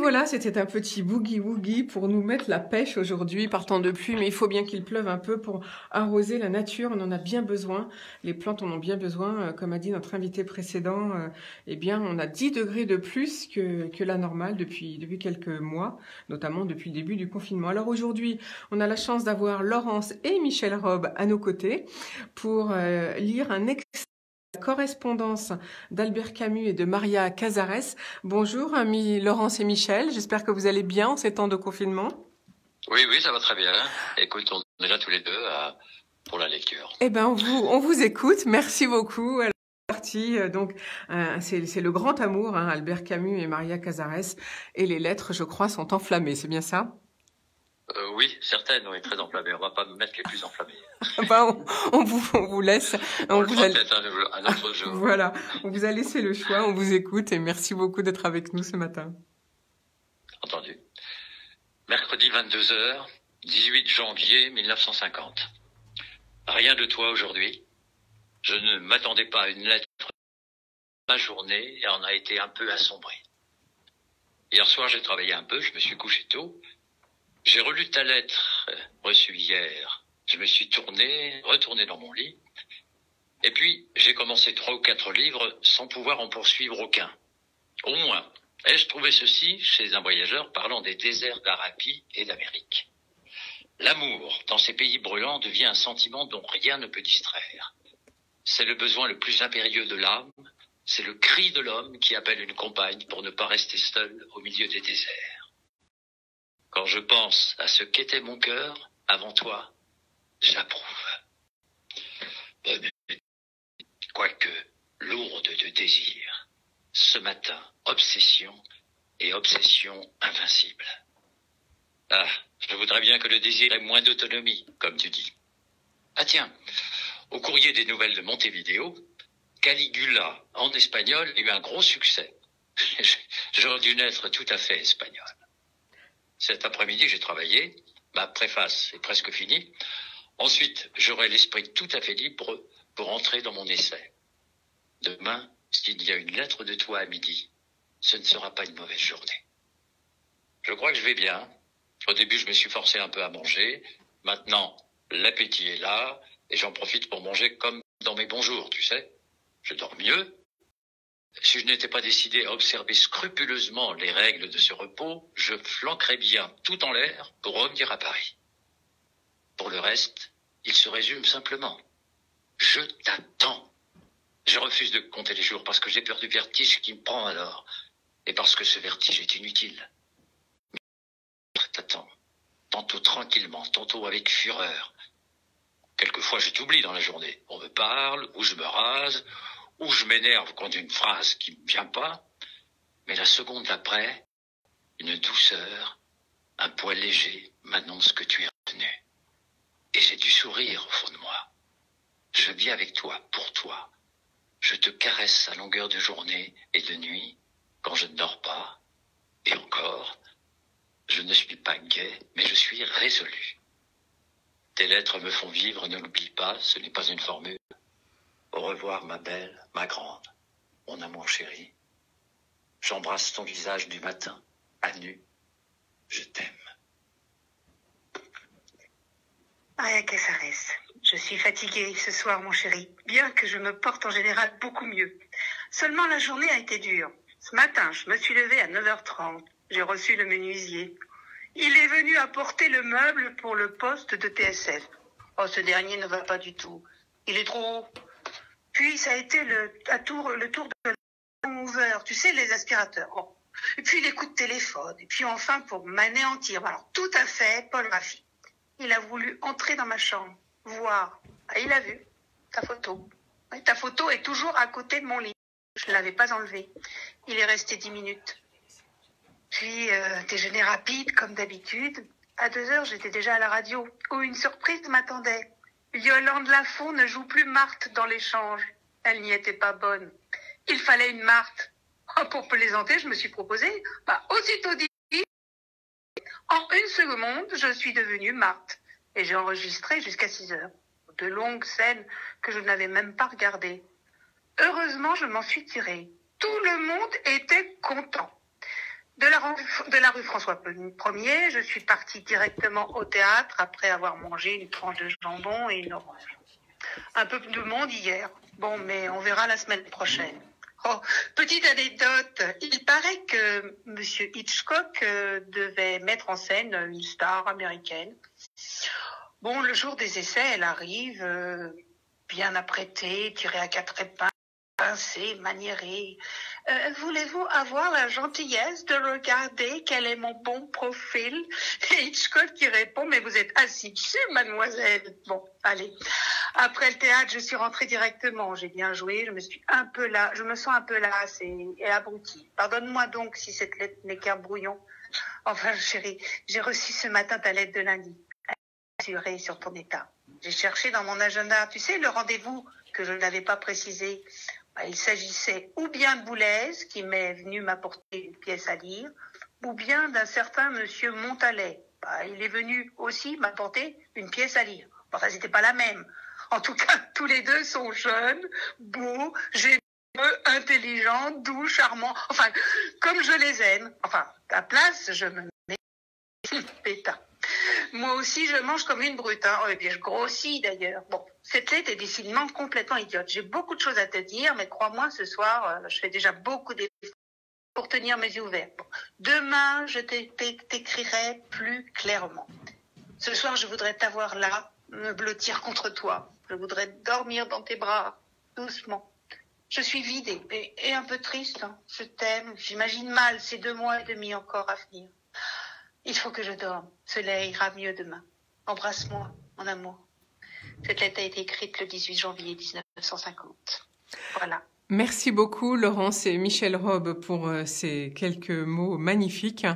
voilà, c'était un petit boogie-woogie pour nous mettre la pêche aujourd'hui, partant de pluie, mais il faut bien qu'il pleuve un peu pour arroser la nature, on en a bien besoin, les plantes en ont bien besoin, comme a dit notre invité précédent, eh bien on a 10 degrés de plus que la normale depuis quelques mois, notamment depuis le début du confinement. Alors aujourd'hui, on a la chance d'avoir Laurence et Michel Robe à nos côtés pour lire un extrait de la correspondance d'Albert Camus et de Maria Casares. Bonjour, amis Laurence et Michel. J'espère que vous allez bien en ces temps de confinement. Oui, ça va très bien. Écoute, on est là tous les deux pour la lecture. Eh ben, on vous écoute. Merci beaucoup. Alors, parti. Donc, c'est le grand amour, hein, Albert Camus et Maria Casares. Et les lettres, je crois, sont enflammées. C'est bien ça? Oui, certaines, oui, très enflammées. On va pas mettre les plus enflammées. On vous laisse. On vous peut-être un autre jour. Voilà, on vous a laissé le choix, on vous écoute et merci beaucoup d'être avec nous ce matin. Entendu. Mercredi 22h, 18 janvier 1950. Rien de toi aujourd'hui. Je ne m'attendais pas à une lettre. Ma journée en a été un peu assombrie. Hier soir, j'ai travaillé un peu, je me suis couché tôt. J'ai relu ta lettre reçue hier. Je me suis retourné dans mon lit. Et puis, j'ai commencé 3 ou 4 livres sans pouvoir en poursuivre aucun. Au moins, ai-je trouvé ceci chez un voyageur parlant des déserts d'Arabie et d'Amérique. L'amour, dans ces pays brûlants, devient un sentiment dont rien ne peut distraire. C'est le besoin le plus impérieux de l'âme. C'est le cri de l'homme qui appelle une compagne pour ne pas rester seul au milieu des déserts. Quand je pense à ce qu'était mon cœur avant toi, j'approuve. Quoique lourde de désir, ce matin, obsession et obsession invincible. Ah, je voudrais bien que le désir ait moins d'autonomie, comme tu dis. Ah tiens, au courrier des nouvelles de Montevideo, Caligula, en espagnol, a eu un gros succès. J'aurais dû naître tout à fait espagnol. Cet après-midi, j'ai travaillé. Ma préface est presque finie. Ensuite, j'aurai l'esprit tout à fait libre pour entrer dans mon essai. Demain, s'il y a une lettre de toi à midi, ce ne sera pas une mauvaise journée. Je crois que je vais bien. Au début, je me suis forcé un peu à manger. Maintenant, l'appétit est là et j'en profite pour manger comme dans mes bons jours, tu sais. Je dors mieux. Si je n'étais pas décidé à observer scrupuleusement les règles de ce repos, je flanquerais bien tout en l'air pour revenir à Paris. Pour le reste, il se résume simplement. Je t'attends. Je refuse de compter les jours parce que j'ai peur du vertige qui me prend alors, et parce que ce vertige est inutile. Mais je t'attends, tantôt tranquillement, tantôt avec fureur. Quelquefois, je t'oublie dans la journée. On me parle, ou je me rase, ou je m'énerve contre une phrase qui ne me vient pas, mais la seconde d'après, une douceur, un poil léger m'annonce que tu es revenu. Et j'ai du sourire au fond de moi. Je vis avec toi, pour toi. Je te caresse à longueur de journée et de nuit, quand je ne dors pas. Et encore, je ne suis pas gai, mais je suis résolu. Tes lettres me font vivre, ne l'oublie pas, ce n'est pas une formule. Au revoir, ma belle, ma grande, mon amour chéri. J'embrasse ton visage du matin, à nu. Je t'aime. Maria Casares, je suis fatiguée ce soir, mon chéri, bien que je me porte en général beaucoup mieux. Seulement la journée a été dure. Ce matin, je me suis levée à 9h30. J'ai reçu le menuisier. Il est venu apporter le meuble pour le poste de TSF. Oh, ce dernier ne va pas du tout. Il est trop haut. Puis ça a été le tour de 11h, tu sais, les aspirateurs. Oh. Et puis les coups de téléphone. Et puis enfin, pour m'anéantir. Alors, tout à fait, Paul Raffi. Il a voulu entrer dans ma chambre, voir. Ah, il a vu ta photo. Oui, ta photo est toujours à côté de mon lit. Je ne l'avais pas enlevée. Il est resté 10 minutes. Puis, déjeuner rapide, comme d'habitude. À 2h, j'étais déjà à la radio, où une surprise m'attendait. Yolande Lafont ne joue plus Marthe dans l'échange. Elle n'y était pas bonne. Il fallait une Marthe. Oh, pour plaisanter, je me suis proposée. Aussitôt dit, en une seconde, je suis devenue Marthe. Et j'ai enregistré jusqu'à 6h. De longues scènes que je n'avais même pas regardées. Heureusement, je m'en suis tirée. Tout le monde était content. De la rue François 1er, je suis partie directement au théâtre après avoir mangé une tranche de jambon et une orange. Un peu de monde hier. Bon, mais on verra la semaine prochaine. Oh, petite anecdote, il paraît que Monsieur Hitchcock devait mettre en scène une star américaine. Bon, le jour des essais, elle arrive, bien apprêtée, tirée à 4 épingles, pincée, maniérée. Voulez-vous avoir la gentillesse de regarder quel est mon bon profil? Et Hitchcock qui répond, mais vous êtes assise dessus, mademoiselle. Bon, allez. Après le théâtre, je suis rentrée directement. J'ai bien joué, je me sens un peu lasse et abrutie. Pardonne-moi donc si cette lettre n'est qu'un brouillon. Enfin, chérie, j'ai reçu ce matin ta lettre de lundi. Assurée sur ton état. J'ai cherché dans mon agenda, tu sais, le rendez-vous que je n'avais pas précisé. Il s'agissait ou bien de Boulez, qui m'est venu m'apporter une pièce à lire, ou bien d'un certain monsieur Montalet. Il est venu aussi m'apporter une pièce à lire. Enfin, c'était pas la même. En tout cas, tous les deux sont jeunes, beaux, généreux, intelligents, doux, charmants. Enfin, comme je les aime. Enfin, à place, je me mets pétain. Moi aussi, je mange comme une brute. Et bien, je grossis d'ailleurs. Bon, cette lettre est décidément complètement idiote. J'ai beaucoup de choses à te dire, mais crois-moi, ce soir, je fais déjà beaucoup d'efforts pour tenir mes yeux ouverts. Bon, demain, je t'écrirai plus clairement. Ce soir, je voudrais t'avoir là, me blottir contre toi. Je voudrais dormir dans tes bras, doucement. Je suis vide et un peu triste. Je t'aime. J'imagine mal ces 2 mois et demi encore à venir. Il faut que je dorme. Cela ira mieux demain. Embrasse-moi, mon amour. Cette lettre a été écrite le 18 janvier 1950. Voilà. Merci beaucoup, Laurence et Michel Robe, pour ces quelques mots magnifiques.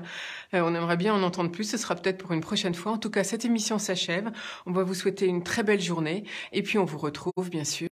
On aimerait bien en entendre plus. Ce sera peut-être pour une prochaine fois. En tout cas, cette émission s'achève. On va vous souhaiter une très belle journée. Et puis, on vous retrouve, bien sûr,